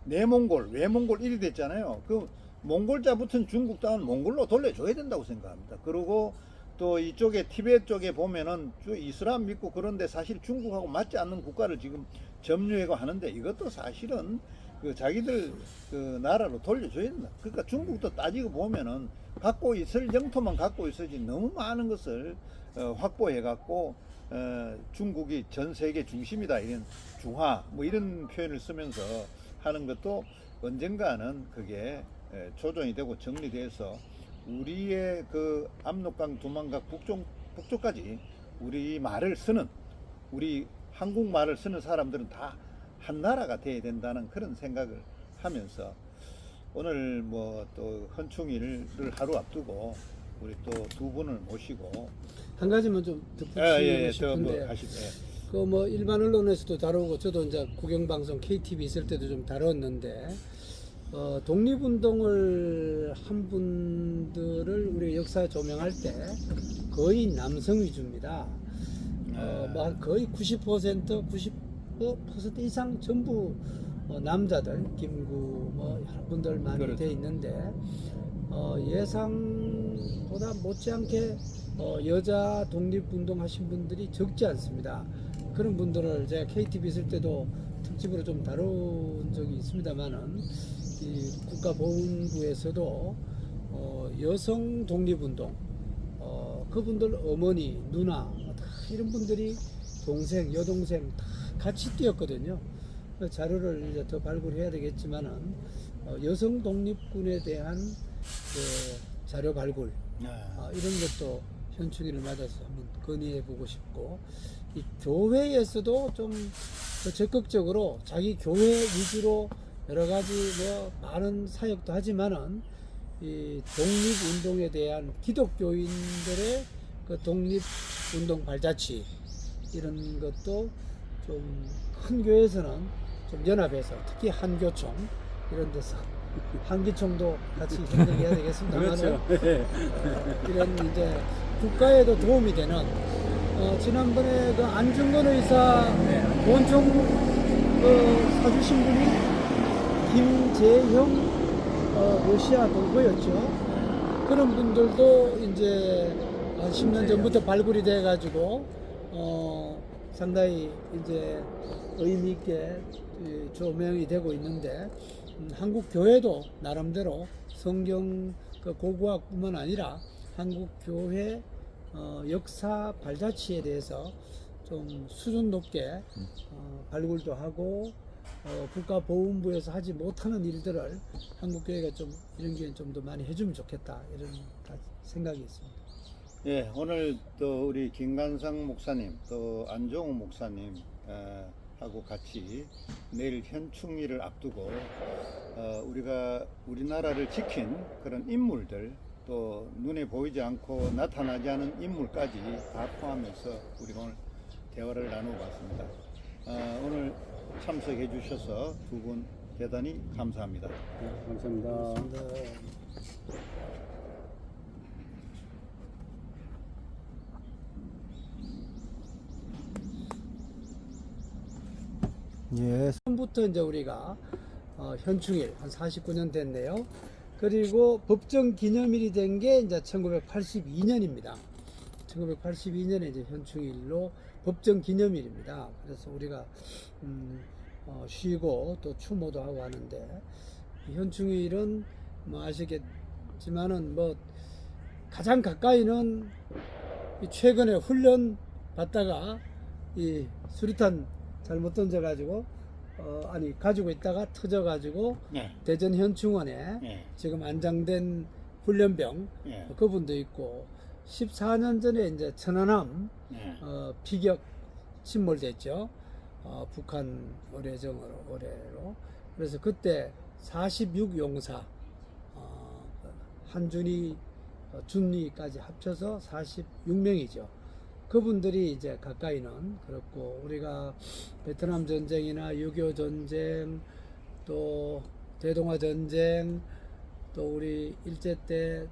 내몽골, 외몽골 이리 됐잖아요. 그 몽골자 붙은 중국 땅은 몽골로 돌려줘야 된다고 생각합니다. 그리고 또 이쪽에 티베트 쪽에 보면은 이슬람 믿고 그런데 사실 중국하고 맞지 않는 국가를 지금 점유하고 하는데 이것도 사실은 그 자기들 그 나라로 돌려줘야 된다. 그러니까 중국도 따지고 보면은 갖고 있을 영토만 갖고 있어야지 너무 많은 것을 확보해 갖고 중국이 전 세계 중심이다 이런 중화 뭐 이런 표현을 쓰면서 하는 것도 언젠가는 그게 조정이 되고 정리돼서 우리의 그 압록강 두만강 북쪽까지 우리 말을 쓰는 우리 한국말을 쓰는 사람들은 다 한 나라가 돼야 된다는 그런 생각을 하면서 오늘 뭐 또 헌충일을 하루 앞두고 우리 또 두 분을 모시고 한 가지만 좀 덧붙이고 싶은데 그 뭐 일반 언론에서도 다루고 저도 이제 국영방송 KTV 있을 때도 좀 다뤘는데 독립운동을 한 분들을 우리 역사에 조명할 때 거의 남성 위주입니다. 뭐 거의 90% 95% 이상 전부 남자들, 김구 뭐 여러분들 많이 그렇죠. 돼 있는데 예상보다 못지않게 여자 독립운동 하신 분들이 적지 않습니다. 그런 분들을 제가 KTV 있을 때도 특집으로 좀 다룬 적이 있습니다만은 이 국가보훈부에서도 여성 독립운동 그분들 어머니, 누나 다 이런 분들이 동생, 여동생 다 같이 뛰었거든요. 그 자료를 이제 더 발굴해야 되겠지만은 여성 독립군에 대한 그 자료 발굴 이런 것도 현충일을 맞아서 한번 건의해 보고 싶고 이 교회에서도 좀 더 적극적으로 자기 교회 위주로 여러 가지 뭐 많은 사역도 하지만은 이 독립운동에 대한 기독교인들의 그 독립운동 발자취 이런 것도 좀 큰 교회에서는 좀 연합해서 특히 한교총 이런 데서 한기총도 같이 협력해야 되겠습니다만 그렇죠. 이런 이제 국가에도 도움이 되는 지난번에 그 안중근 의사 본총 사주신 분이 김재형 러시아 동포였죠. 그런 분들도 이제 한 10년 전부터 발굴이 돼 가지고 상당히 이제 의미 있게 조명이 되고 있는데 한국 교회도 나름대로 성경 그 고고학뿐만 아니라 한국 교회 역사 발자취에 대해서 좀 수준 높게 발굴도 하고 국가보훈부에서 하지 못하는 일들을 한국 교회가 좀 이런 게 좀 더 많이 해주면 좋겠다 이런 생각이 있습니다. 예, 오늘 또 우리 김관상 목사님 또 안종우 목사님 하고 같이 내일 현충일을 앞두고 우리가 우리나라를 지킨 그런 인물들 또 눈에 보이지 않고 나타나지 않은 인물까지 다 포함해서 우리가 오늘 대화를 나눠봤습니다. 오늘 참석해 주셔서 두 분 대단히 감사합니다. 감사합니다. 예, 처음부터 이제 우리가 현충일 한 49년 됐네요. 그리고 법정 기념일이 된 게 이제 1982년입니다. 1982년에 이제 현충일로 법정 기념일입니다. 그래서 우리가 쉬고 또 추모도 하고 하는데 현충일은 뭐 아시겠지만은 뭐 가장 가까이는 최근에 훈련 받다가 이 수리탄 잘못 던져가지고 가지고 있다가 터져가지고 네. 대전 현충원에 네. 지금 안장된 훈련병 네. 그분도 있고 14년 전에 이제 천안함 네. 피격 침몰됐죠. 북한 의뢰로 그래서 그때 46용사 한준이 준리까지 합쳐서 46명이죠. 그분들이 이제 가까이는 그렇고 우리가 베트남 전쟁이나 6.25 전쟁 또 대동아 전쟁 또 우리 일제 때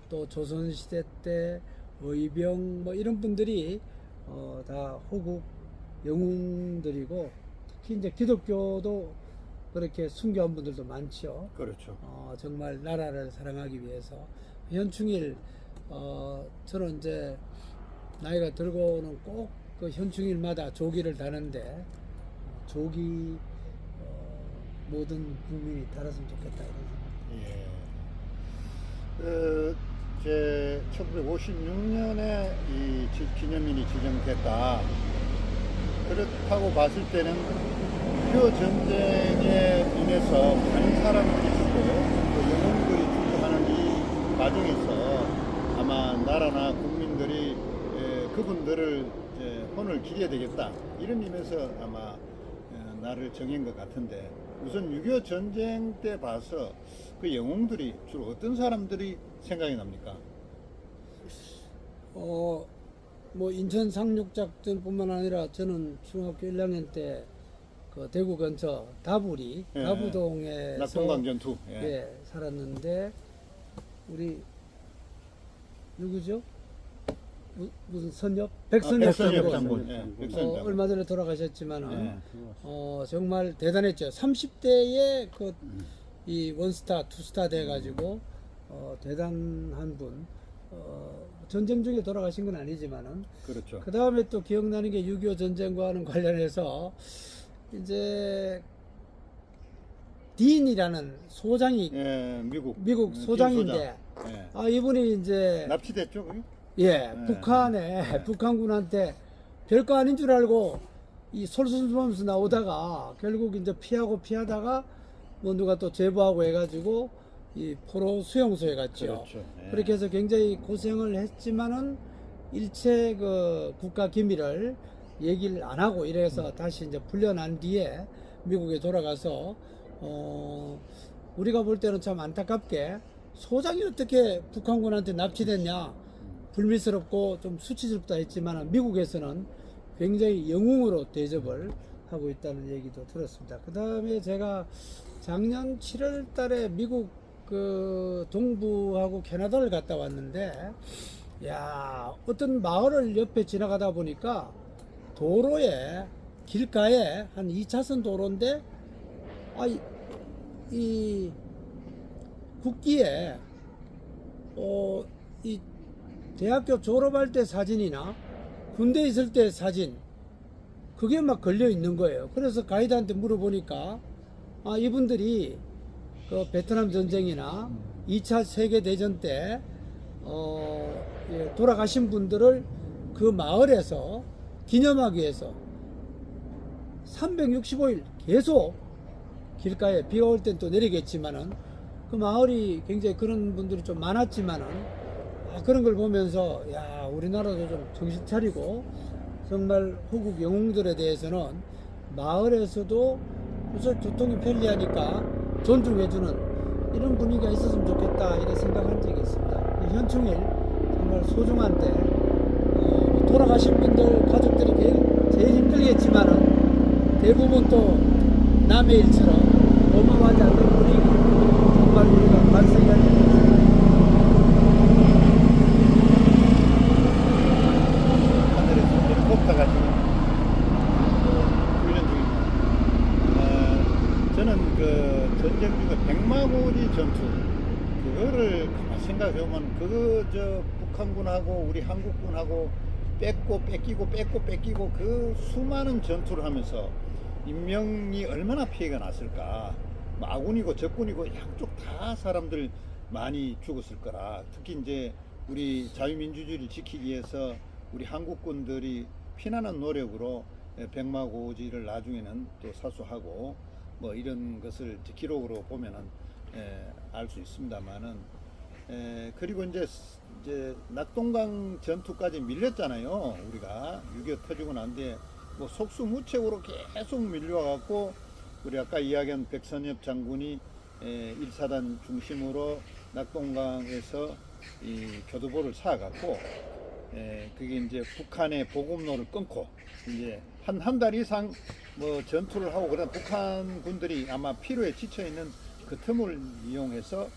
또 조선 시대 때 의병 뭐 이런 분들이 다 호국 영웅들이고 특히 이제 기독교도 그렇게 순교한 분들도 많죠. 그렇죠. 정말 나라를 사랑하기 위해서 현충일 저는 이제 나이가 들고는 꼭 그 현충일마다 조기를 다는데 조기 모든 국민이 달았으면 좋겠다 이런 생각. 예. 제 1956년에 이 기념일이 지정됐다. 그렇다고 봤을 때는 6.25 전쟁에 인해서 많은 사람들이 죽고 또 영웅들이 죽고 하는 이 과정에서 아마 나라나 국민들이 그분들을 이제 혼을 기게 되겠다 이런 의미에서 아마 나를 정한 것 같은데, 우선 6.25 전쟁 때 봐서 그 영웅들이 주로 어떤 사람들이 생각이 납니까? 뭐 인천 상륙작전뿐만 아니라 저는 중학교 1학년 때 그 대구 근처 다부리 예, 다부동에서 낙동강 전투. 예. 예, 살았는데 우리 누구죠? 무슨 선엽? 백선엽 백선엽 장군. 장군. 예, 백선엽 장군. 얼마 전에 돌아가셨지만은 예. 정말 대단했죠. 30대에 그 이 원스타, 투스타 돼가지고 대단한 분. 전쟁 중에 돌아가신 건 아니지만은 그렇죠. 그 다음에 또 기억나는 게 6.25 전쟁과는 관련해서 이제 딘이라는 소장이 예, 미국 소장인데 소장. 예. 아 이분이 이제 납치됐죠, 그게? 예 북한에 북한군한테 별거 아닌 줄 알고 이 솔솔솔하면서 나오다가 결국 이제 피하다가 뭐 누가 또 제보하고 해가지고 이 포로 수용소에 갔죠. 그렇죠. 예. 그렇게 해서 굉장히 고생을 했지만은 일체 그 국가 기밀을 얘기를 안 하고 이래서 다시 이제 풀려난 뒤에 미국에 돌아가서 우리가 볼 때는 참 안타깝게 소장이 어떻게 북한군한테 납치됐냐 불미스럽고 좀 수치스럽다 했지만 미국에서는 굉장히 영웅으로 대접을 하고 있다는 얘기도 들었습니다. 그 다음에 제가 작년 7월 달에 미국 그 동부하고 캐나다를 갔다 왔는데 야 어떤 마을을 옆에 지나가다 보니까 도로에 길가에 한 2차선 도로인데 이 국기에 이 대학교 졸업할 때 사진이나 군대 있을 때 사진 그게 막 걸려 있는 거예요. 그래서 가이드한테 물어보니까 이분들이 그 베트남 전쟁이나 2차 세계 대전 때 돌아가신 분들을 그 마을에서 기념하기 위해서 365일 계속 길가에 비가 올 땐 또 내리겠지만은 그 마을이 굉장히 그런 분들이 좀 많았지만은 그런 걸 보면서 야 우리나라도 좀 정신 차리고 정말 호국 영웅들에 대해서는 마을에서도 우선 교통이 편리하니까 존중해주는 이런 분위기가 있었으면 좋겠다 이런 생각한 적이 있습니다. 현충일 정말 소중한데 돌아가신 분들 가족들이 제일 힘들겠지만은 대부분 또 남의 일처럼 어마어마하지 않는 분위기 정말 우리가 반성해야 될 것 같습니다. 하늘에서 헬리콥터가 지금 훈련 중입니다. 저는 그 전쟁 중에 백마고지 전투 그거를 가만 생각해보면 그저 북한군하고 우리 한국군하고 뺏기고 그 수많은 전투를 하면서 인명이 얼마나 피해가 났을까. 뭐 아군이고 적군이고 양쪽 다 사람들 많이 죽었을 거라. 특히 이제 우리 자유민주주의를 지키기 위해서 우리 한국군들이 피나는 노력으로 백마고지를 나중에는 또 사수하고 뭐 이런 것을 기록으로 보면은 알 수 있습니다만은 그리고 이제 낙동강 전투까지 밀렸잖아요. 우리가 6.25 터지고 난 뒤에 뭐 속수무책으로 계속 밀려와갖고 우리 아까 이야기한 백선엽 장군이 1사단 중심으로 낙동강에서 이 교두보를 쌓아갖고 그게 이제 북한의 보급로를 끊고 이제 한 달 이상 뭐 전투를 하고 그런 북한 군들이 아마 피로에 지쳐 있는 그 틈을 이용해서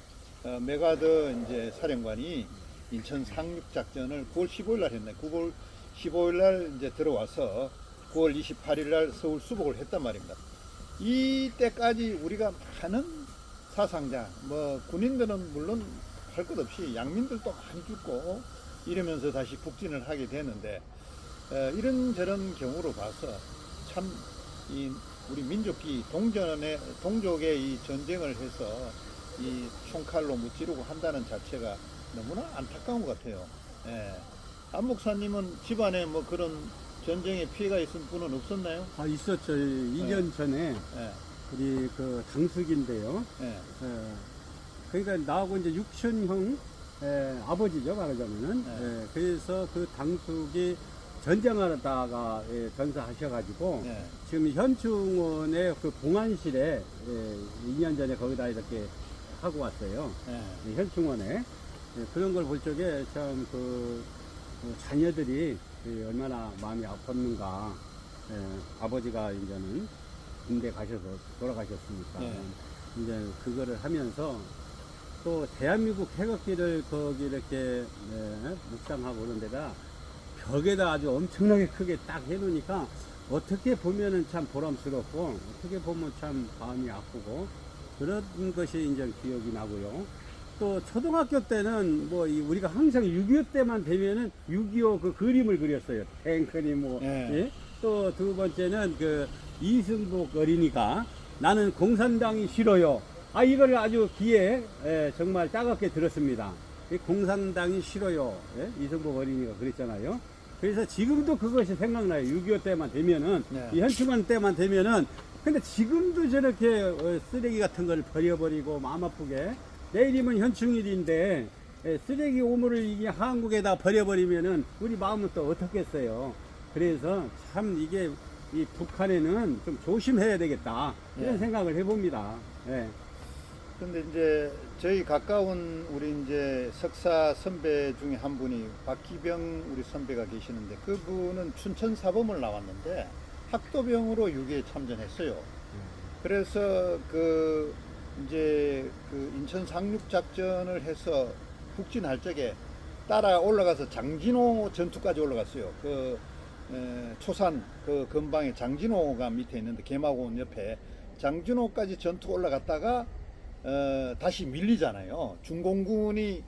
메가더 이제 사령관이 인천 상륙 작전을 9월 15일 날 했네. 9월 15일 날 이제 들어와서 9월 28일 날 서울 수복을 했단 말입니다. 이때까지 우리가 많은 사상자, 뭐 군인들은 물론 할 것 없이 양민들도 많이 죽고 이러면서 다시 북진을 하게 되는데 이런저런 경우로 봐서 참 이 우리 민족이 동족의 이 전쟁을 해서 이 총칼로 무찌르고 한다는 자체가 너무나 안타까운 것 같아요. 안 목사님은 집안에 뭐 그런 전쟁에 피해가 있은 분은 없었나요? 있었죠. 2년 전에 우리 그 당숙인데요. 그러니까 나하고 이제 육촌형 아버지죠, 말하자면은. 그래서 그 당숙이 전쟁하다가 전사하셔가지고 네. 지금 현충원의 그 봉안실에 2년 전에 거기다 이렇게 하고 왔어요. 네. 이 현충원에 그런 걸 볼 적에 참 자녀들이 얼마나 마음이 아팠는가. 아버지가 이제는 군대 가셔서 돌아가셨으니까 네. 이제 그거를 하면서 또 대한민국 태극기를 거기 이렇게 묵상하고 그런 데다 벽에다 아주 엄청나게 크게 딱 해놓으니까 어떻게 보면은 참 보람스럽고 어떻게 보면 참 마음이 아프고 그런 것이 이제 기억이 나고요. 또 초등학교 때는 뭐 우리가 항상 6.25 때만 되면은 6.25 그 그림을 그렸어요. 탱크니 뭐. 네. 예? 또 두 번째는 그 이승복 어린이가 나는 공산당이 싫어요. 이거를 아주 귀에 정말 따갑게 들었습니다. 공산당이 싫어요. 이승복 어린이가 그랬잖아요. 그래서 지금도 그것이 생각나요. 6.25 때만 되면은, 네. 이 현충원 때만 되면은, 근데 지금도 저렇게 쓰레기 같은 걸 버려버리고 마음 아프게 내일이면 현충일인데 쓰레기 오물을 이게 한국에다 버려버리면은 우리 마음은 또 어떻겠어요. 그래서 참 이게 이 북한에는 좀 조심해야 되겠다 이런 네. 생각을 해봅니다. 예. 근데 이제 저희 가까운 우리 이제 석사 선배 중에 한 분이 박기병 우리 선배가 계시는데 그분은 춘천 사범을 나왔는데 학도병으로 6.25에 참전했어요. 그래서 그 이제 그 인천 상륙 작전을 해서 북진할 적에 따라 올라가서 장진호 전투까지 올라갔어요. 그 초산 그 근방에 장진호가 밑에 있는데 개마고원 옆에 장진호까지 전투 올라갔다가 다시 밀리잖아요. 중공군이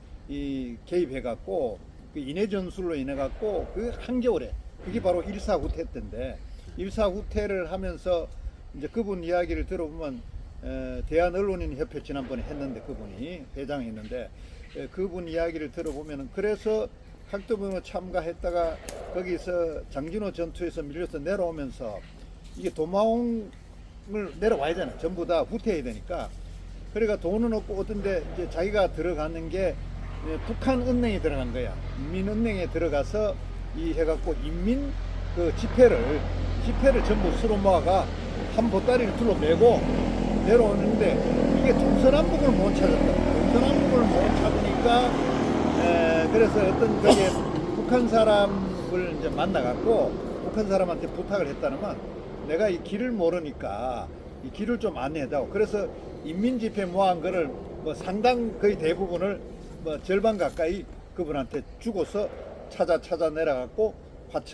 개입해갖고 그 인해 전술로 인해갖고 그 한겨울에 그게 바로 일사후퇴 때인데 일사후퇴를 하면서 이제 그분 이야기를 들어보면 대한언론인협회 지난번에 했는데 그분이 회장했는데 그분 이야기를 들어보면은 그래서 학도병으로 참가했다가 거기서 장진호 전투에서 밀려서 내려오면서 이게 도마홍을 내려와야 되잖아요. 전부 다 후퇴해야 되니까. 그러니까 돈은 없고 어떤데 이제 자기가 들어가는 게 북한 은행에 들어간 거야. 인민은행에 들어가서 이 해갖고 인민 그 지폐를 전부 쓸어 모아가 한 보따리를 둘러매고 내려오는데 이게 동서남북을 못 찾았다. 동서남북을 못 찾으니까 그래서 어떤 거기에 북한 사람을 이제 만나갖고 북한 사람한테 부탁을 했다는 건 내가 이 길을 모르니까 이 길을 좀 안내해다오. 그래서 인민지폐 모아한 거를 뭐 상당 거의 대부분을 뭐 절반 가까이 그분한테 주고서 찾아 내려갖고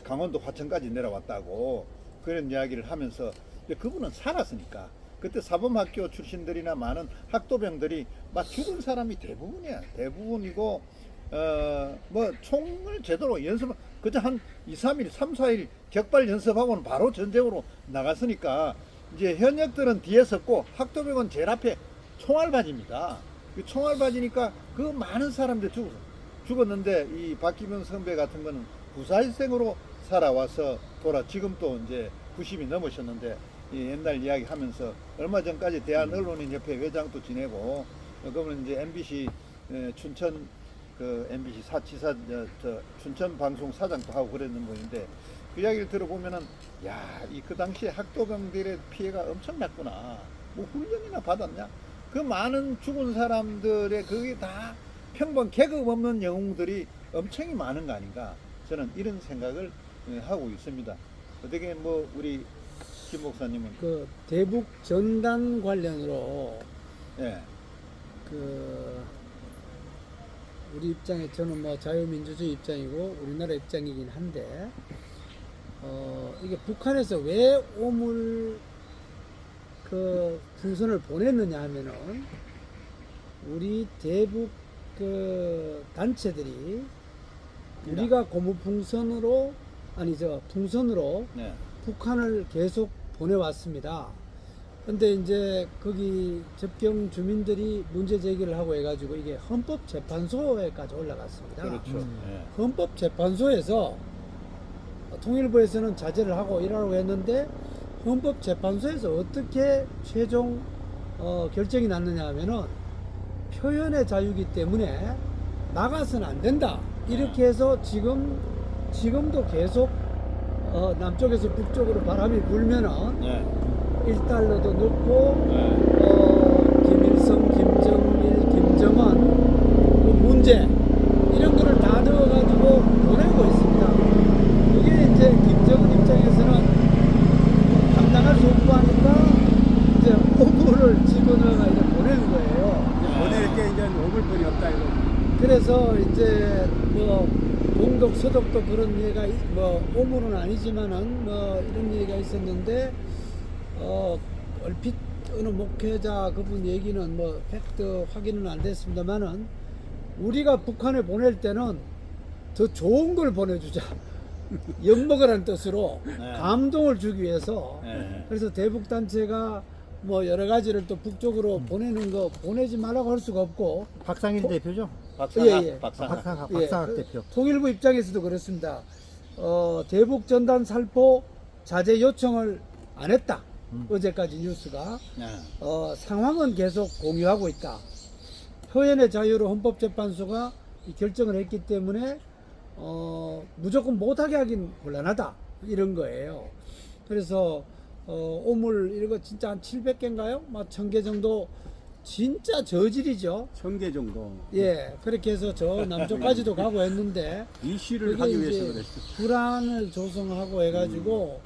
강원도 화천까지 내려왔다고 그런 이야기를 하면서 그분은 살았으니까 그때 사범학교 출신들이나 많은 학도병들이 막 죽은 사람이 대부분이야. 대부분이고 뭐 총을 제대로 연습 그저 한 2, 3일, 3, 4일 격발 연습하고는 바로 전쟁으로 나갔으니까 이제 현역들은 뒤에 섰고 학도병은 제일 앞에 총알바지입니다. 그 총알바지니까 그 많은 사람들 죽었는데 이 박기병 선배 같은 거는 부사일생으로 살아와서 지금 또 이제 90이 넘으셨는데 옛날 이야기 하면서 얼마 전까지 대한언론인협회 회장도 지내고 그러면 이제 MBC 춘천 그 MBC 지사 춘천 방송 사장도 하고 그랬는 분인데 그 이야기를 들어보면은 그 당시에 학도병들의 피해가 엄청났구나. 뭐 훈련이나 받았냐? 그 많은 죽은 사람들의 그게 다 평범 계급 없는 영웅들이 엄청이 많은 거 아닌가? 저는 이런 생각을 하고 있습니다. 어떻게 뭐 우리 김 목사님은 그 대북 전단 관련으로 예. 그 우리 입장에 저는 뭐 자유민주주의 입장이고 우리나라 입장이긴 한데 이게 북한에서 왜 오물 그 풍선을 보냈느냐 하면은 우리 대북 그 단체들이 우리가 고무풍선으로 풍선으로 네. 북한을 계속 보내왔습니다. 근데 이제 거기 접경 주민들이 문제 제기를 하고 해가지고 이게 헌법재판소에까지 올라갔습니다. 그렇죠. 예. 헌법재판소에서 통일부에서는 자제를 하고 일하라고 했는데 헌법재판소에서 어떻게 최종 결정이 났느냐 하면은 표현의 자유이기 때문에 나가서는 안 된다. 이렇게 해서 지금도 계속 남쪽에서 북쪽으로 바람이 불면은 네. 1달러도 넣고 네. 김일성, 김정일, 김정은 그 문제 이런 거를 다 넣어가지고 보내고 있습니다. 이게 이제 김정은 입장에서는 감당할 수 없고 하니까 이제 오물을 집어넣어가 이렇게 보내는 거예요. 보낼 게 이제 오물 뿐이 없다 이거. 그래서 이제 뭐 동독 서독도 그런 얘기가 뭐 오물은 아니지만은 뭐 이런 얘기가 있었는데 얼핏 어느 목회자 그분 얘기는 뭐 팩트 확인은 안 됐습니다만은 우리가 북한에 보낼 때는 더 좋은 걸 보내주자. 엿먹으라는 뜻으로 네. 감동을 주기 위해서 네. 그래서 대북단체가 뭐 여러 가지를 또 북쪽으로 보내는 거 보내지 말라고 할 수가 없고 박상일 대표죠? 박상학, 예, 예. 박상학. 박상학 그 대표. 통일부 입장에서도 그렇습니다. 대북 전단 살포 자제 요청을 안 했다. 어제까지 뉴스가 네. 상황은 계속 공유하고 있다. 표현의 자유로 헌법재판소가 이 결정을 했기 때문에 무조건 못하게 하긴 곤란하다 이런 거예요. 그래서 오물 이런 거 진짜 한 700개인가요? 막 1000개 정도 진짜 저질이죠. 1000개 정도. 예, 그렇게 해서 저 남쪽까지도 가고 했는데 이슈를 그게 하기 이제 위해서 그랬어. 불안을 조성하고 해가지고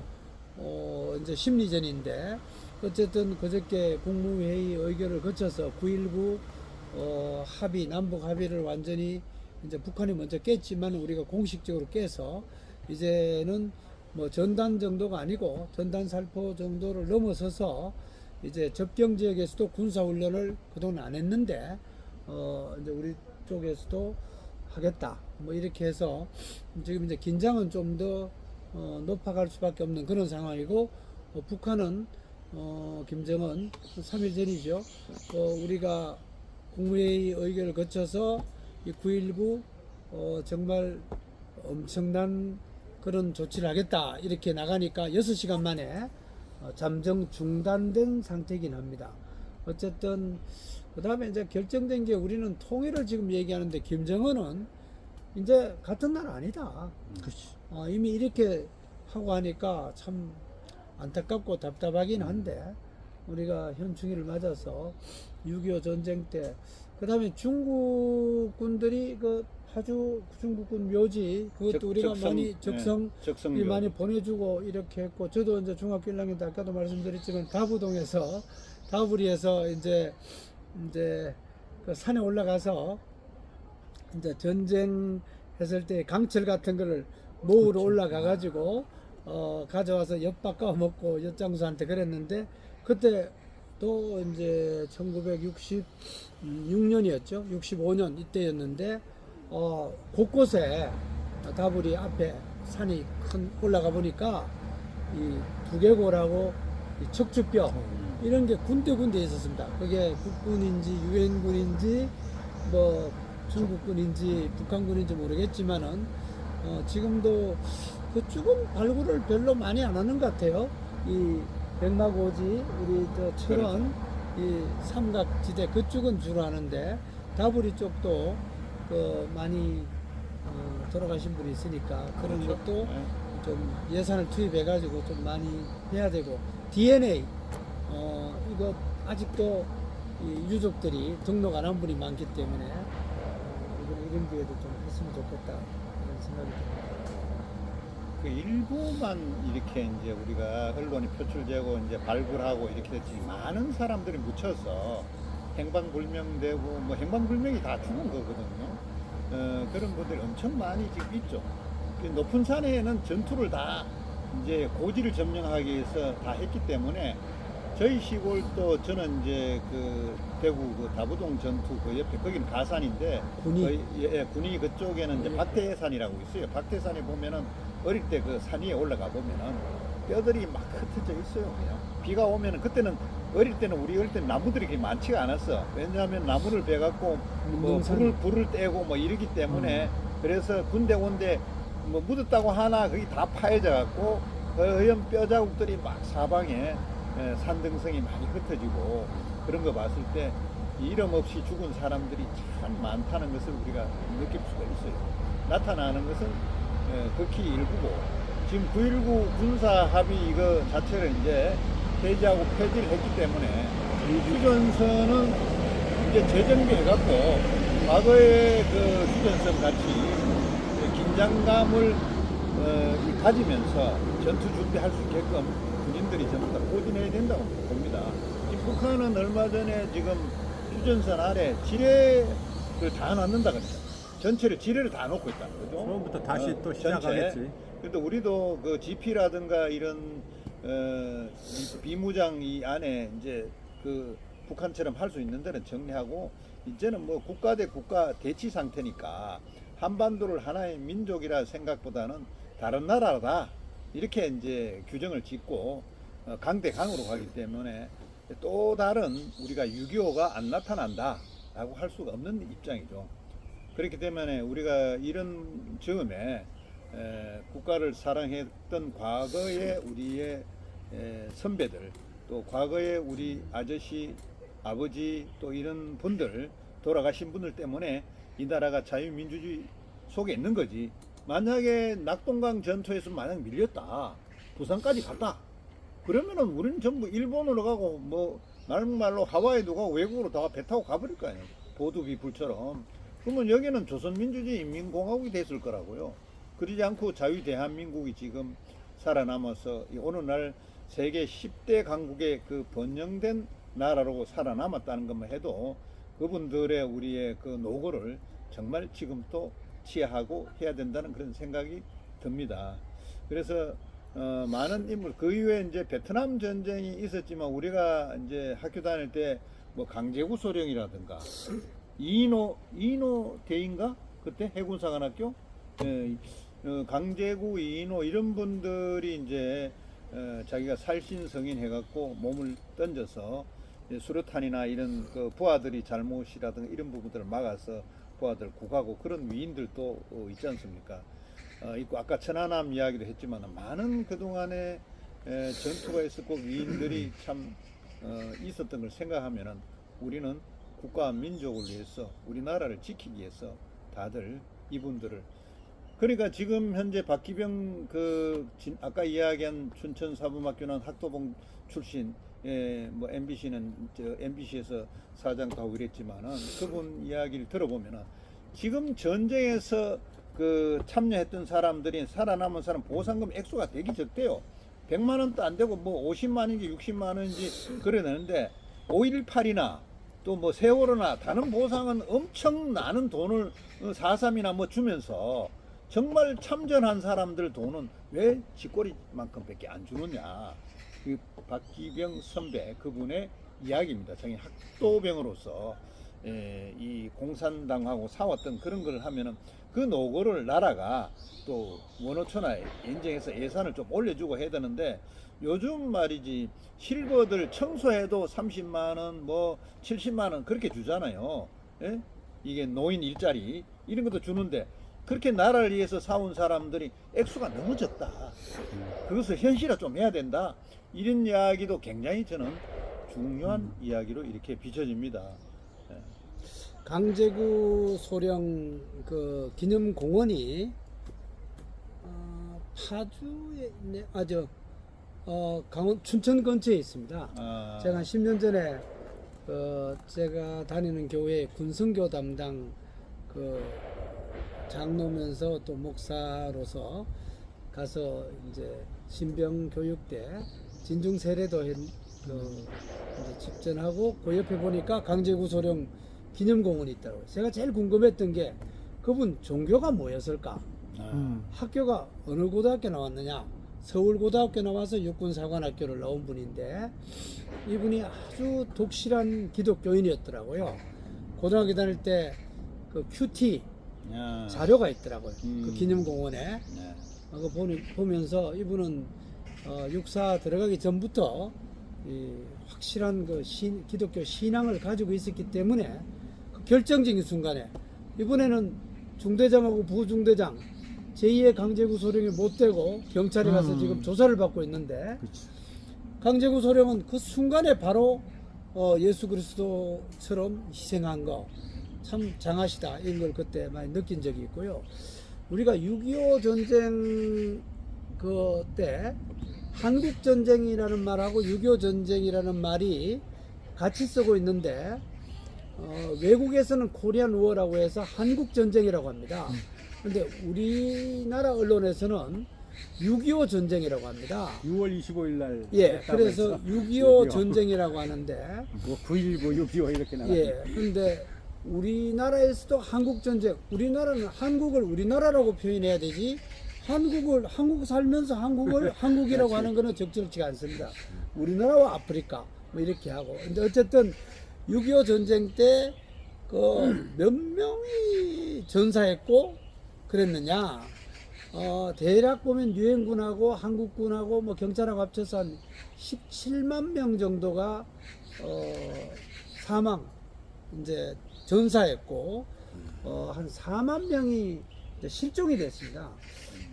이제 심리전인데 어쨌든 그저께 국무회의 의결을 거쳐서 9.19 합의 남북 합의를 완전히 이제 북한이 먼저 깼지만 우리가 공식적으로 깨서 이제는 뭐 전단 정도가 아니고 전단 살포 정도를 넘어서서 이제 접경 지역에서도 군사 훈련을 그동안 안 했는데 이제 우리 쪽에서도 하겠다 뭐 이렇게 해서 지금 이제 긴장은 좀 더 높아갈 수밖에 없는 그런 상황이고 북한은 김정은 3일 전이죠. 우리가 국무회의 의결을 거쳐서 이 9.19 정말 엄청난 그런 조치를 하겠다 이렇게 나가니까 6시간 만에 잠정 중단된 상태이긴 합니다. 어쨌든 그 다음에 이제 결정된 게 우리는 통일을 지금 얘기하는데 김정은은 이제 같은 나라 아니다. 이미 이렇게 하고 하니까 참 안타깝고 답답하긴 한데 우리가 현충일을 맞아서 6.25 전쟁 때 그 다음에 중국군들이 그 파주 중국군 묘지 그것도 우리가 많이 적성이 많이 보내주고 이렇게 했고 저도 이제 중학교 1학년 때 아까도 말씀드렸지만 다부동에서 다부리에서 이제 그 산에 올라가서 이제 전쟁 했을 때 강철 같은 거를 모으러 올라가 가지고 가져와서 엿밥 까워 먹고 엿장수한테 그랬는데 그때 또 이제 1966년이었죠. 65년 이때였는데 곳곳에 다부리 앞에 산이 큰 올라가 보니까 이 두개골하고 이 척추뼈 이런 게 군데군데 있었습니다. 그게 국군인지 유엔군인지 뭐 중국군인지 북한군인지 모르겠지만은 지금도 그쪽은 발굴을 별로 많이 안 하는 것 같아요. 이 백마고지 우리 저 철원 이 삼각지대 그쪽은 주로 하는데 다부리 쪽도 그 많이 돌아가신 분이 있으니까 그런 그렇죠. 것도 네. 좀 예산을 투입해 가지고 좀 많이 해야 되고 DNA 이거 아직도 이 유족들이 등록 안 한 분이 많기 때문에 이번에 이런 기회도 좀 했으면 좋겠다 이런 생각이 듭니다. 그 일부만 이렇게 이제 우리가 언론이 표출되고 이제 발굴하고 이렇게 됐지 많은 사람들이 묻혀서 행방불명되고 뭐 행방불명이 다 죽은 거거든요. 그런 분들이 엄청 많이 지금 있죠. 그 높은 산에는 전투를 다 이제 고지를 점령하기 위해서 다 했기 때문에 저희 시골도 저는 이제 그 대구 그 다부동 전투 그 옆에 거기는 가산인데 군위? 군위 그쪽에는 이제 박태산이라고 있어요. 박태산에 보면은 어릴 때 그 산 위에 올라가 보면은 뼈들이 막 흩어져 있어요. 그냥 비가 오면은 그때는 어릴 때는 우리 어릴 때는 나무들이 그렇게 많지가 않았어. 왜냐하면 나무를 베갖고 뭐 불을 떼고 뭐 이러기 때문에 그래서 군대 온데 뭐 묻었다고 하나 거기 다 파여져 갖고 허연 뼈 자국들이 막 사방에 산등성이 많이 흩어지고 그런 거 봤을 때 이름 없이 죽은 사람들이 참 많다는 것을 우리가 느낄 수가 있어요. 나타나는 것은 극히 일부고 지금 9.19 군사 합의 이거 자체를 이제 폐지하고 폐지를 했기 때문에 휴전선은 이제 재정비해갖고 과거의 그 휴전선 같이 긴장감을 가지면서 전투 준비할 수 있게끔 군인들이 전부 다 포진해야 된다고 봅니다. 지금 북한은 얼마 전에 지금 휴전선 아래 지뢰를 다 놨는다 그랬죠. 전체를 지뢰를 다 놓고 있다. 그죠? 처음부터 다시 또 전체. 시작하겠지. 그래도 우리도 그 GP라든가 이런 비무장 이 안에 이제 그 북한처럼 할 수 있는 데는 정리하고 이제는 뭐 국가 대 국가 대치 상태니까 한반도를 하나의 민족이라 생각보다는 다른 나라다 이렇게 이제 규정을 짓고 강대 강으로 가기 때문에 또 다른 우리가 6.25가 안 나타난다라고 할 수가 없는 입장이죠. 그렇기 때문에 우리가 이런 즈음에 국가를 사랑했던 과거의 우리의 선배들 또 과거의 우리 아저씨 아버지 또 이런 분들 돌아가신 분들 때문에 이 나라가 자유민주주의 속에 있는 거지. 만약에 낙동강 전투에서 만약 밀렸다 부산까지 갔다 그러면은 우리는 전부 일본으로 가고 뭐 날말로 하와이도 가고 외국으로 다 배 타고 가버릴 거 아니에요. 보두비 불처럼. 그러면 여기는 조선민주주의 인민공화국이 됐을 거라고요. 그러지 않고 자유대한민국이 지금 살아남아서 오늘날 세계 10대 강국의 그 번영된 나라로 살아남았다는 것만 해도 그분들의 우리의 그 노고를 정말 지금도 치하하고 해야 된다는 그런 생각이 듭니다. 그래서 많은 인물 그 이후에 이제 베트남 전쟁이 있었지만 우리가 이제 학교 다닐 때 뭐 강제구 소령이라든가 이인호 대인가 그때 해군사관학교 강제구 이인호 이런 분들이 이제 자기가 살신성인 해갖고 몸을 던져서 수류탄이나 이런 그 부하들이 잘못이라든가 이런 부분들을 막아서 부하들 구하고 그런 위인들도 있지 않습니까? 있고 아까 천안함 이야기도 했지만 많은 그동안에 전투가 있었고 위인들이 참 있었던 걸 생각하면은 우리는 국가와 민족을 위해서 우리나라를 지키기 위해서 다들 이분들을 그러니까 지금 현재 박기병 아까 이야기한 춘천사범학교는 학도봉 출신 뭐 MBC는 MBC에서 사장도 하고 이랬지만은 그분 이야기를 들어보면은 지금 전쟁에서 그 참여했던 사람들이 살아남은 사람 보상금 액수가 되게 적대요. 100만 원도 안 되고 뭐 50만인지 60만 원인지 그러는데 5.18이나 또 뭐 세월호나 다른 보상은 엄청나는 돈을 4.3이나 뭐 주면서 정말 참전한 사람들 돈은 왜 쥐꼬리만큼밖에 안 주느냐. 그 박기병 선배 그분의 이야기입니다. 자기 학도병으로서 이 공산당하고 싸웠던 그런 걸 하면은 그 노고를 나라가 또 원호초나 인정해서 예산을 좀 올려주고 해야 되는데 요즘 말이지 실버들 청소해도 30만원 뭐 70만원 그렇게 주잖아요. 예? 이게 노인 일자리 이런 것도 주는데 그렇게 나라를 위해서 싸운 사람들이 액수가 너무 적다. 그것을 현실화 좀 해야 된다. 이런 이야기도 굉장히 저는 중요한 이야기로 이렇게 비춰집니다. 예. 강제구 소령 그 기념공원이 파주에 있네. 강원 춘천 근처에 있습니다. 제가 한 10년 전에 제가 다니는 교회 군성교 담당 그 장로면서 또 목사로서 가서 이제 신병 교육 때 진중 세례도 이제 집전하고 그 옆에 보니까 강제구 소령 기념공원이 있더라고요. 제가 제일 궁금했던 게 그분 종교가 뭐였을까? 학교가 어느 고등학교 나왔느냐? 서울고등학교 나와서 육군사관학교를 나온 분인데 이분이 아주 독실한 기독교인이었더라고요. 고등학교 다닐 때 그 큐티 자료가 있더라고요. 그 기념공원에. 그거 보면서 이분은 육사 들어가기 전부터 이 확실한 그 기독교 신앙을 가지고 있었기 때문에 그 결정적인 순간에 이번에는 중대장하고 부중대장 제2의 강제구 소령이 못 되고 경찰에 가서 지금 조사를 받고 있는데 그치. 강제구 소령은 그 순간에 바로 예수 그리스도처럼 희생한 거 참 장하시다 이런 걸 그때 많이 느낀 적이 있고요. 우리가 6.25 전쟁 그때 한국 전쟁이라는 말하고 6.25 전쟁이라는 말이 같이 쓰고 있는데 외국에서는 코리안 워라고 해서 한국 전쟁이라고 합니다. 근데 우리나라 언론에서는 6.25 전쟁이라고 합니다. 6월 25일 날. 예, 했다고 그래서 했어. 6.25 전쟁이라고 하는데, 뭐 9.19, 6.25 이렇게 나가. 예, 근데 우리나라에서도 한국 전쟁, 우리나라는 한국을 우리나라라고 표현해야 되지, 한국 살면서 한국을 한국이라고 하는 거는 적절치가 않습니다. 우리나라와 아프리카 뭐 이렇게 하고. 근데 어쨌든 6.25 전쟁 때 그 몇 명이 전사했고 그랬느냐? 대략 보면 유엔군하고 한국군하고 뭐 경찰하고 합쳐서 한 17만 명 정도가 사망, 이제 전사했고 한 4만 명이 이제 실종이 됐습니다.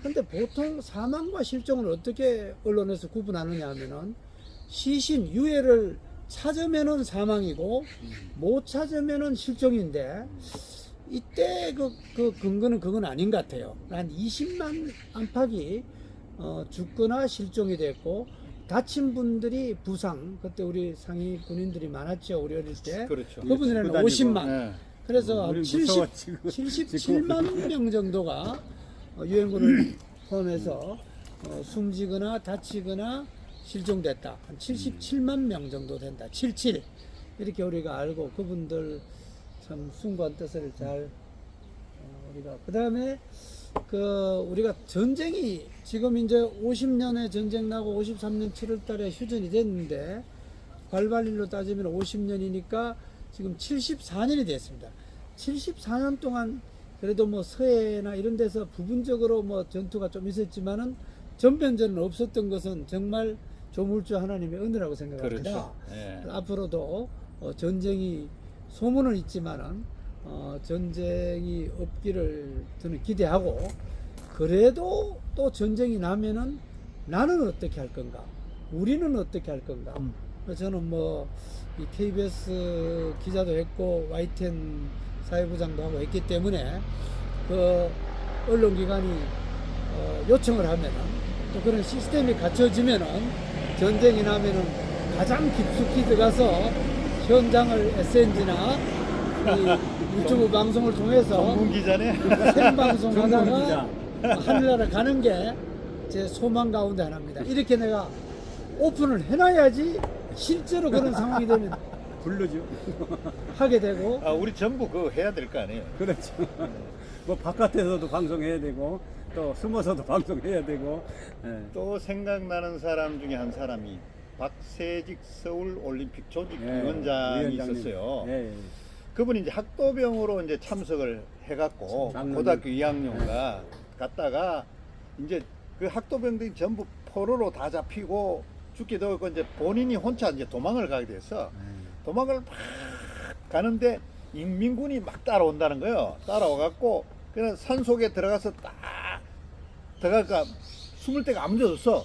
근데 보통 사망과 실종을 어떻게 언론에서 구분하느냐 하면은 시신 유해를 찾으면은 사망이고 못 찾으면은 실종인데, 이때 그 근거는 그건 아닌 것 같아요. 한 20만 안팎이 죽거나 실종이 됐고, 다친 분들이 부상, 그때 우리 상위 군인들이 많았죠, 우리 어릴 때. 그렇죠. 그분들은 다니고. 50만. 네. 그래서 우리 77만 명 정도가 유엔군을 포함해서 숨지거나 다치거나 실종됐다. 한 77만 명 정도 된다. 77 이렇게 우리가 알고, 그분들 참 숭고한 뜻을 잘 우리가 그 다음에 우리가 전쟁이 지금 이제 50년에 전쟁 나고 53년 7월달에 휴전이 됐는데, 괄발일로 따지면 50년이니까 지금 74년이 됐습니다. 74년 동안 그래도 뭐 서해나 이런 데서 부분적으로 뭐 전투가 좀 있었지만은 전면전은 없었던 것은 정말 조물주 하나님의 은혜라고 생각합니다. 그렇죠. 예. 앞으로도 전쟁이 소문은 있지만은 전쟁이 없기를 저는 기대하고, 그래도 또 전쟁이 나면은 나는 어떻게 할 건가, 우리는 어떻게 할 건가. 저는 뭐 이 KBS 기자도 했고 YTN 사회부장도 하고 했기 때문에 그 언론기관이 요청을 하면은, 또 그런 시스템이 갖춰지면은, 전쟁이 나면은 가장 깊숙이 들어가서 현장을 SNG나 유튜브 방송을 통해서 전문 기자네. 생방송하다가 하늘나라 가는 게 제 소망 가운데 하나입니다. 이렇게 내가 오픈을 해놔야지 실제로 그런 상황이 되면 부르죠. 하게 되고. 우리 전부 그거 해야 될 거 아니에요. 그렇죠. 뭐 바깥에서도 방송해야 되고 또 숨어서도 방송해야 되고. 예. 또 생각나는 사람 중에 한 사람이 박세직 서울 올림픽 조직위원장이 위원장님. 있었어요. 예, 예. 그분이 이제 학도병으로 이제 참석을 해갖고 작년에. 고등학교 2학년가 갔다가 이제 그 학도병들이 전부 포로로 다 잡히고 죽게 되고, 이제 본인이 혼자 이제 도망을 가게 돼서 도망을 막 가는데 인민군이 막 따라온다는 거예요. 따라와갖고 그냥 산 속에 들어가서 딱 들어가니까 숨을 데가 아무도 없어.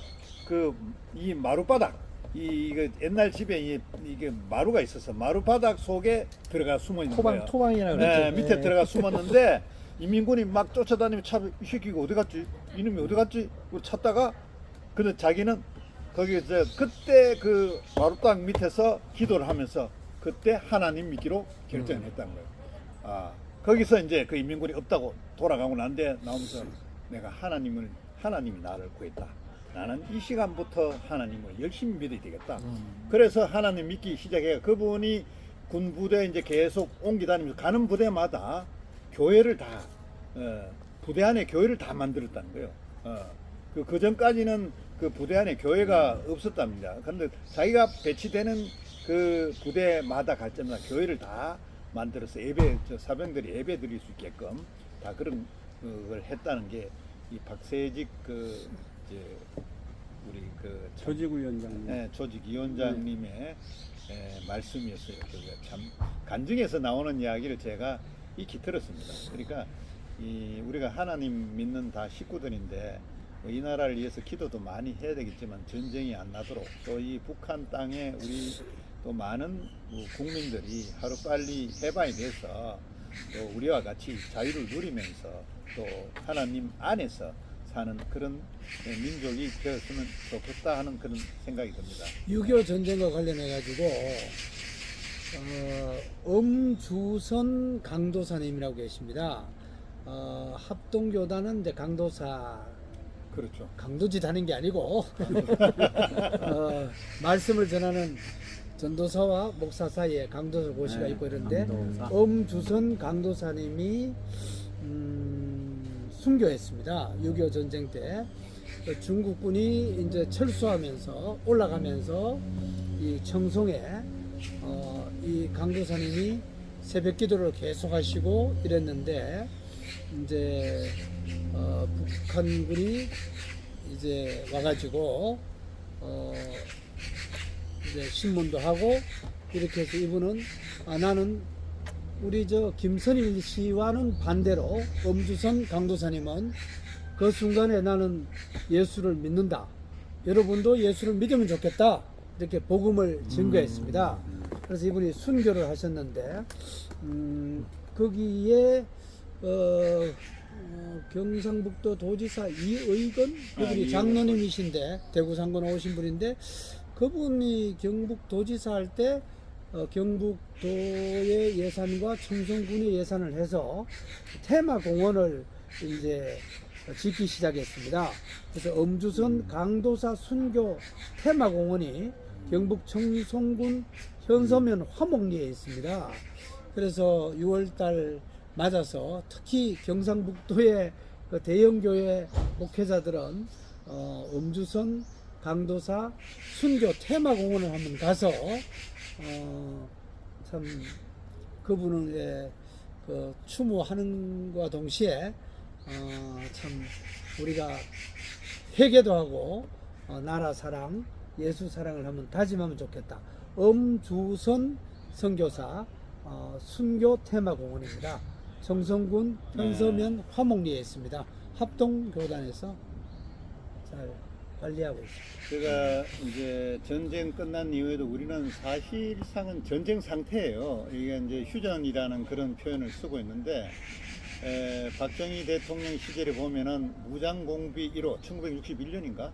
이 마루바닥, 이거 옛날 집에 이게 마루가 있어서 마루바닥 속에 들어가 숨어 있는 거예요. 토방이라 그랬죠. 네, 밑에 예. 들어가 숨었는데 인민군이 막 쫓아다니면 이 새끼가 어디 갔지? 이놈이 어디 갔지? 찾다가 근데 자기는 거기서 그때 그 마루땅 밑에서 기도를 하면서 그때 하나님 믿기로 결정을 했다는 거예요. 거기서 이제 그 인민군이 없다고 돌아가고 난데 나오면서 내가 하나님이 나를 구했다. 나는 이 시간부터 하나님을 열심히 믿어야 되겠다. 그래서 하나님 믿기 시작해요. 그분이 군 부대 이제 계속 옮기 다니면서 가는 부대마다 교회를 다 부대 안에 교회를 다 만들었다는 거예요. 그 전까지는 그 부대 안에 교회가 없었답니다. 그런데 자기가 배치되는 그 부대마다 갈 때마다 교회를 다 만들어서 사병들이 예배 드릴 수 있게끔 다 그런 걸 했다는 게 이 박세직 우리 조직위원장님. 네, 조직위원장님의 말씀이었어요. 그게 참 간증에서 나오는 이야기를 제가 익히 들었습니다. 그러니까 우리가 하나님 믿는 다 식구들인데 이 나라를 위해서 기도도 많이 해야 되겠지만 전쟁이 안 나도록, 또 이 북한 땅에 우리 또 많은 국민들이 하루빨리 해방이 돼서 또 우리와 같이 자유를 누리면서 또 하나님 안에서 사는 그런 민족이 되었으면 좋겠다 하는 그런 생각이 듭니다. 6.25 전쟁과 관련해 가지고 엄주선 강도사님이라고 계십니다. 합동교단은 이제 강도사 그렇죠. 강도짓 하는 게 아니고 말씀을 전하는 전도사와 목사 사이에 강도사 고시가 네, 있고 이런데 강도사. 엄주선 강도사님이 순교했습니다. 6.25 전쟁 때 중국군이 이제 철수하면서 올라가면서 이 청송에 이 강도사님이 새벽 기도를 계속 하시고 이랬는데 이제 북한군이 이제 와가지고 이제 신문도 하고 이렇게 해서 이분은 나는 우리 저 김선일 씨와는 반대로 엄주선 강도사님은 그 순간에 나는 예수를 믿는다. 여러분도 예수를 믿으면 좋겠다. 이렇게 복음을 증거했습니다. 그래서 이분이 순교를 하셨는데 거기에 경상북도 도지사 이의건 그분이 장로님이신데 대구 상권 오신 분인데 그분이 경북도지사 할 때 경북도의 예산과 청송군의 예산을 해서 테마공원을 이제 짓기 시작했습니다. 그래서 엄주선 강도사 순교 테마공원이 경북 청송군 현서면 화목리에 있습니다. 그래서 6월달 맞아서 특히 경상북도의 그 대형교회 목회자들은 엄주선 강도사 순교 테마공원을 한번 가서 참 그분을 그 추모하는 것과 동시에 참 우리가 회개도 하고 나라 사랑, 예수 사랑을 한번 다짐하면 좋겠다. 엄주선 선교사 순교 테마공원입니다. 정성군 현서면 화목리에 있습니다. 합동교단에서 잘 관리하고 있습니다. 제가 이제 전쟁 끝난 이후에도 우리는 사실상은 전쟁 상태예요. 이게 이제 휴전이라는 그런 표현을 쓰고 있는데 박정희 대통령 시절에 보면은 무장공비 1호 1961년인가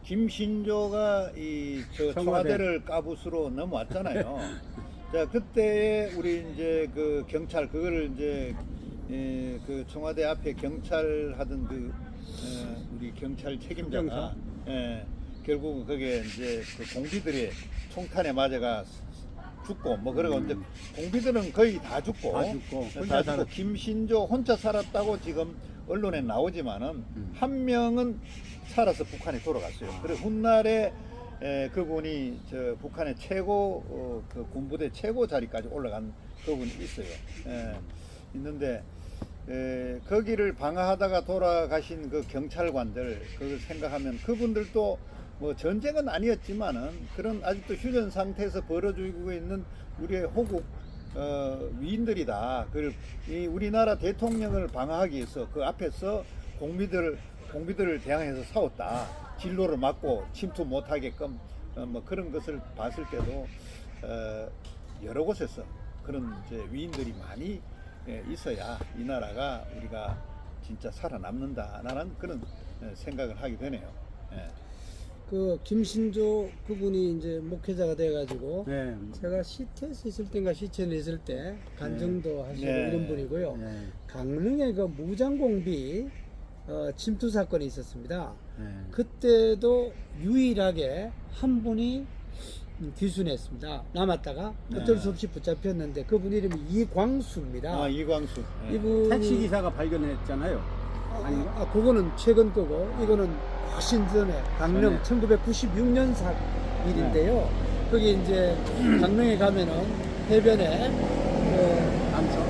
김신조가 저 청와대를 까부스로 넘어왔잖아요. 자 그때 우리 이제 그 경찰 그거를 이제 그 청와대 앞에 경찰 하던 그 우리 경찰 책임자가 결국은 거기에 이제 그 공비들이 총탄에 맞아가 죽고 뭐 그러고 이제 공비들은 거의 다 죽고 혼자 살았. 김신조 혼자 살았다고 지금 언론에 나오지만은 한 명은 살아서 북한에 돌아갔어요. 그래서 훗날에 그분이 저 북한의 최고 그 군부대 최고 자리까지 올라간 그분이 있어요. 있는데 거기를 방어하다가 돌아가신 그 경찰관들 그걸 생각하면 그분들도 뭐 전쟁은 아니었지만은 그런 아직도 휴전 상태에서 벌어지고 있는 우리의 호국 위인들이다. 이 우리나라 대통령을 방어하기 위해서 그 앞에서 공비들을 대항해서 싸웠다. 진로를 막고 침투 못하게끔 뭐 그런 것을 봤을 때도 여러 곳에서 그런 이제 위인들이 많이 있어야 이 나라가 우리가 진짜 살아남는다라는 그런 생각을 하게 되네요. 그 김신조 그분이 이제 목회자가 돼가지고 네. 제가 시태에서 있을 때인가 시천에 있을 때 간증도 하시고 이런 분이고요. 네. 강릉에 그 무장공비 침투 사건이 있었습니다. 네. 그때도 유일하게 한 분이 귀순했습니다. 남았다가 어쩔 수 없이 붙잡혔는데 그분 이름이 이광수입니다. 이광수. 이분이 택시 기사가 발견했잖아요. 아닌가? 그거는 최근 거고 이거는 훨씬 전에 강릉 네. 1996년 일인데요. 거기 이제 강릉에 가면은 해변에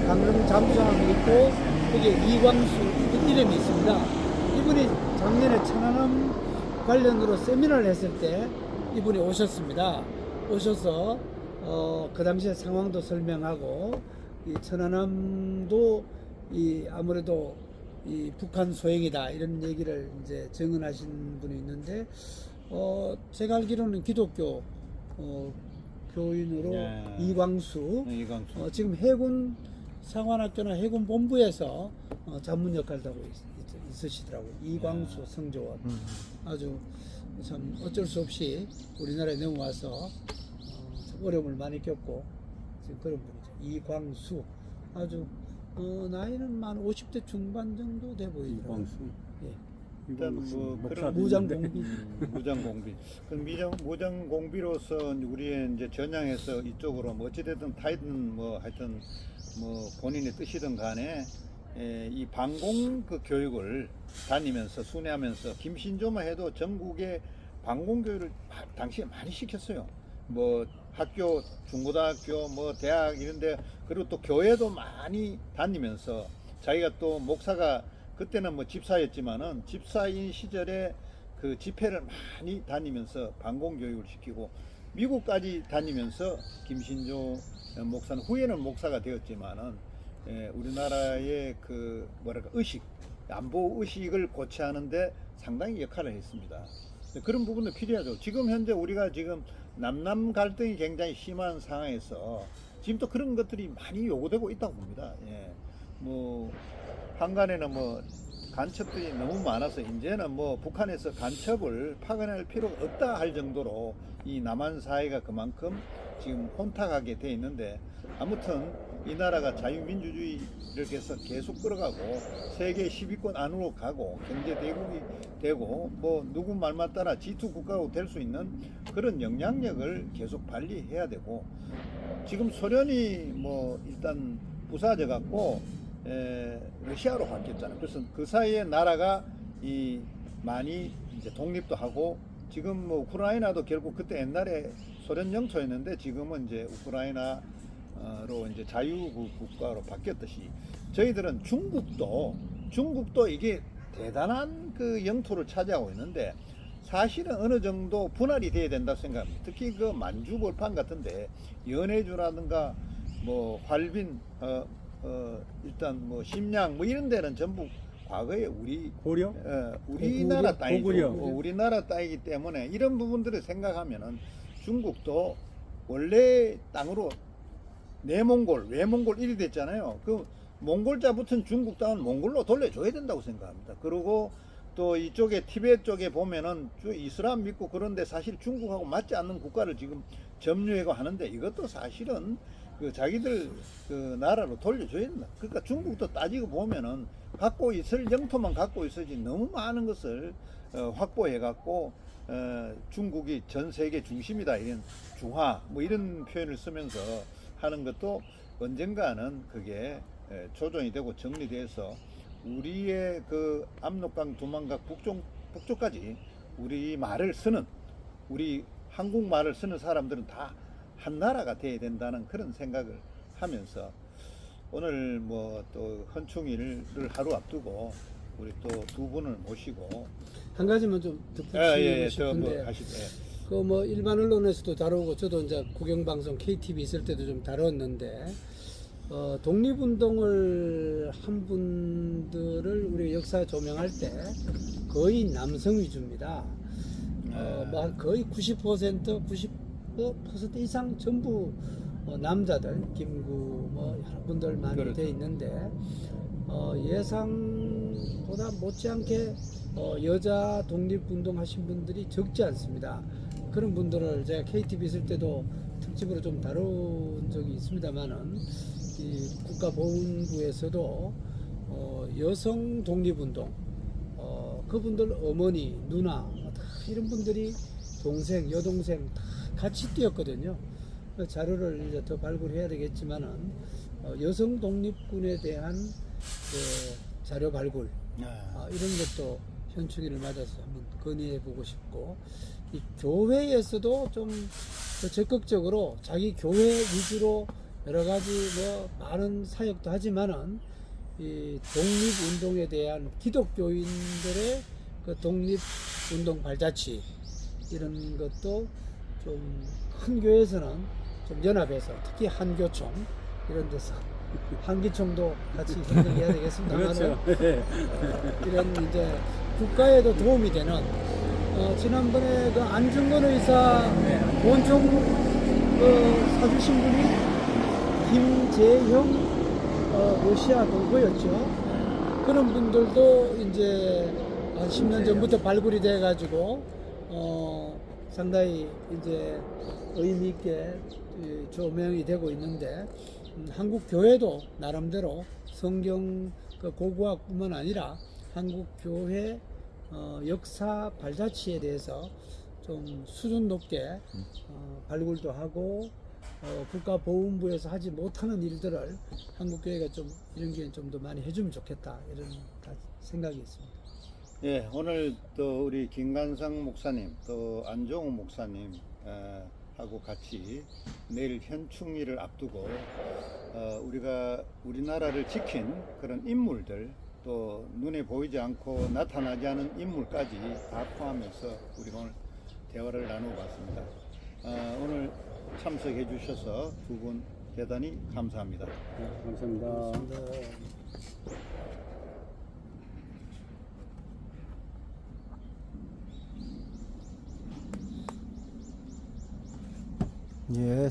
강릉 잠수함이 있고 거기에 이광수 이름이 있습니다. 이분이 작년에 천안함 관련으로 세미나를 했을 때 이분이 오셨습니다. 오셔서 그 당시에 상황도 설명하고 이 천안함도 아무래도 이 북한 소행이다 이런 얘기를 이제 증언하신 분이 있는데 제가 알기로는 기독교 교인으로 이광수 이광수. 지금 해군 상관학교나 해군 본부에서 자문 역할도 하고 있으시더라고요. 이광수 성조원. 아주 참 어쩔 수 없이 우리나라에 넘어와서 참 어려움을 많이 겪고 지금 그런 분이죠. 이광수. 아주 나이는 만 50대 중반 정도 돼 보이더라고요. 이광수. 예. 일단 뭐 그런 무장공비. 무장공비. 그 무장공비로서 우리의 이제 전향해서 이쪽으로 뭐 어찌됐든 타이든 뭐 하여튼 뭐 본인의 뜻이든 간에 이 방공 그 교육을 다니면서 순회하면서 김신조만 해도 전국에 방공 교육을 당시에 많이 시켰어요. 뭐 학교, 중고등학교, 뭐 대학 이런데 그리고 또 교회도 많이 다니면서 자기가 또 목사가 그때는 뭐 집사였지만은 집사인 시절에 그 집회를 많이 다니면서 방공 교육을 시키고 미국까지 다니면서 김신조 목사는 후에는 목사가 되었지만은 우리나라의 그 뭐랄까 의식, 안보 의식을 고취하는데 상당히 역할을 했습니다. 그런 부분도 필요하죠. 지금 현재 우리가 지금 남남 갈등이 굉장히 심한 상황에서 지금 또 그런 것들이 많이 요구되고 있다고 봅니다. 예. 뭐 한간에는 뭐 간첩들이 너무 많아서 이제는 뭐 북한에서 간첩을 파견할 필요가 없다 할 정도로 이 남한 사회가 그만큼 지금 혼탁하게 돼 있는데 아무튼 이 나라가 자유민주주의를 계속 끌어가고 세계 10위권 안으로 가고 경제 대국이 되고 뭐 누구 말만 따라 G2 국가가 될 수 있는 그런 영향력을 계속 발휘해야 되고 지금 소련이 뭐 일단 부사져 갖고 러시아로 바뀌었잖아요. 그래서 그 사이에 나라가 이 많이 이제 독립도 하고 지금 뭐 우크라이나도 결국 그때 옛날에 소련 영토였는데 지금은 이제 우크라이나로 이제 자유 국가로 바뀌었듯이 저희들은 중국도 이게 대단한 그 영토를 차지하고 있는데 사실은 어느 정도 분할이 돼야 된다고 생각합니다. 특히 그 만주골판 같은데 연해주라든가 뭐 활빈 일단 뭐 심양 뭐 이런 데는 전부 과거에 우리 우리나라 땅이고 우리나라 땅이기 때문에 이런 부분들을 생각하면은 중국도 원래 땅으로 내몽골, 외몽골 이리 됐잖아요. 그 몽골자 붙은 중국 땅은 몽골로 돌려줘야 된다고 생각합니다. 그리고 또 이쪽에 티베트 쪽에 보면은 이슬람 믿고 그런데 사실 중국하고 맞지 않는 국가를 지금 점유하고 하는데 이것도 사실은 그 자기들 그 나라로 돌려줘야 된다. 그러니까 중국도 따지고 보면은 갖고 있을 영토만 갖고 있어야지 너무 많은 것을 확보해 갖고 중국이 전 세계 중심이다 이런 중화 뭐 이런 표현을 쓰면서 하는 것도 언젠가는 그게 조정이 되고 정리돼서 우리의 그 압록강 두만강 북쪽까지 우리 말을 쓰는 우리 한국말을 쓰는 사람들은 다 한 나라가 돼야 된다는 그런 생각을 하면서 오늘 뭐 또 헌충일을 하루 앞두고 우리 또 두 분을 모시고 한 가지만 좀 덧붙이고 싶은데 그 뭐 일반 언론에서도 다루고 저도 이제 국영방송 KTV 있을 때도 좀 다뤘는데 독립운동을 한 분들을 우리 역사 조명할 때 거의 남성 위주입니다. 뭐 거의 90% 이상 전부 남자들, 김구 뭐 여러분들 많이 그렇죠. 돼 있는데 예상보다 못지않게 여자 독립운동 하신 분들이 적지 않습니다. 그런 분들을 제가 KTV 있을 때도 특집으로 좀 다룬 적이 있습니다만은 이 국가보훈부에서도 여성 독립운동 그분들 어머니, 누나 이런 분들이 동생, 여동생 다 같이 뛰었거든요. 자료를 이제 더 발굴해야 되겠지만은 여성 독립군에 대한 그 자료 발굴 이런 것도 현충일을 맞아서 한번 건의해 보고 싶고 이 교회에서도 좀 더 적극적으로 자기 교회 위주로 여러 가지 뭐 많은 사역도 하지만은 이 독립운동에 대한 기독교인들의 그 독립운동 발자취 이런 것도 좀 큰 교회에서는 좀 연합해서 특히 한교총 이런 데서 한기총도 같이 협력해야 되겠습니다만 그렇죠. 이런 이제 국가에도 도움이 되는 지난번에 그 안중근 의사 본총 사주신 분이 김재형 러시아 동포였죠. 그런 분들도 이제 한 10년 전부터 발굴이 돼가지고 상당히 이제 의미 있게 조명이 되고 있는데 한국 교회도 나름대로 성경 그 고고학뿐만 아니라 한국 교회 역사 발자취에 대해서 좀 수준 높게 발굴도 하고 국가보훈부에서 하지 못하는 일들을 한국교회가 좀 이런 게 좀 더 많이 해주면 좋겠다 이런 생각이 있습니다. 예, 오늘 또 우리 김관상 목사님 또 안종우 목사님 하고 같이 내일 현충일을 앞두고 우리가 우리나라를 지킨 그런 인물들 또 눈에 보이지 않고 나타나지 않은 인물까지 다 포함해서 우리가 오늘 대화를 나눠봤습니다. 오늘 참석해 주셔서 두 분 대단히 감사합니다. 네, 감사합니다. 예.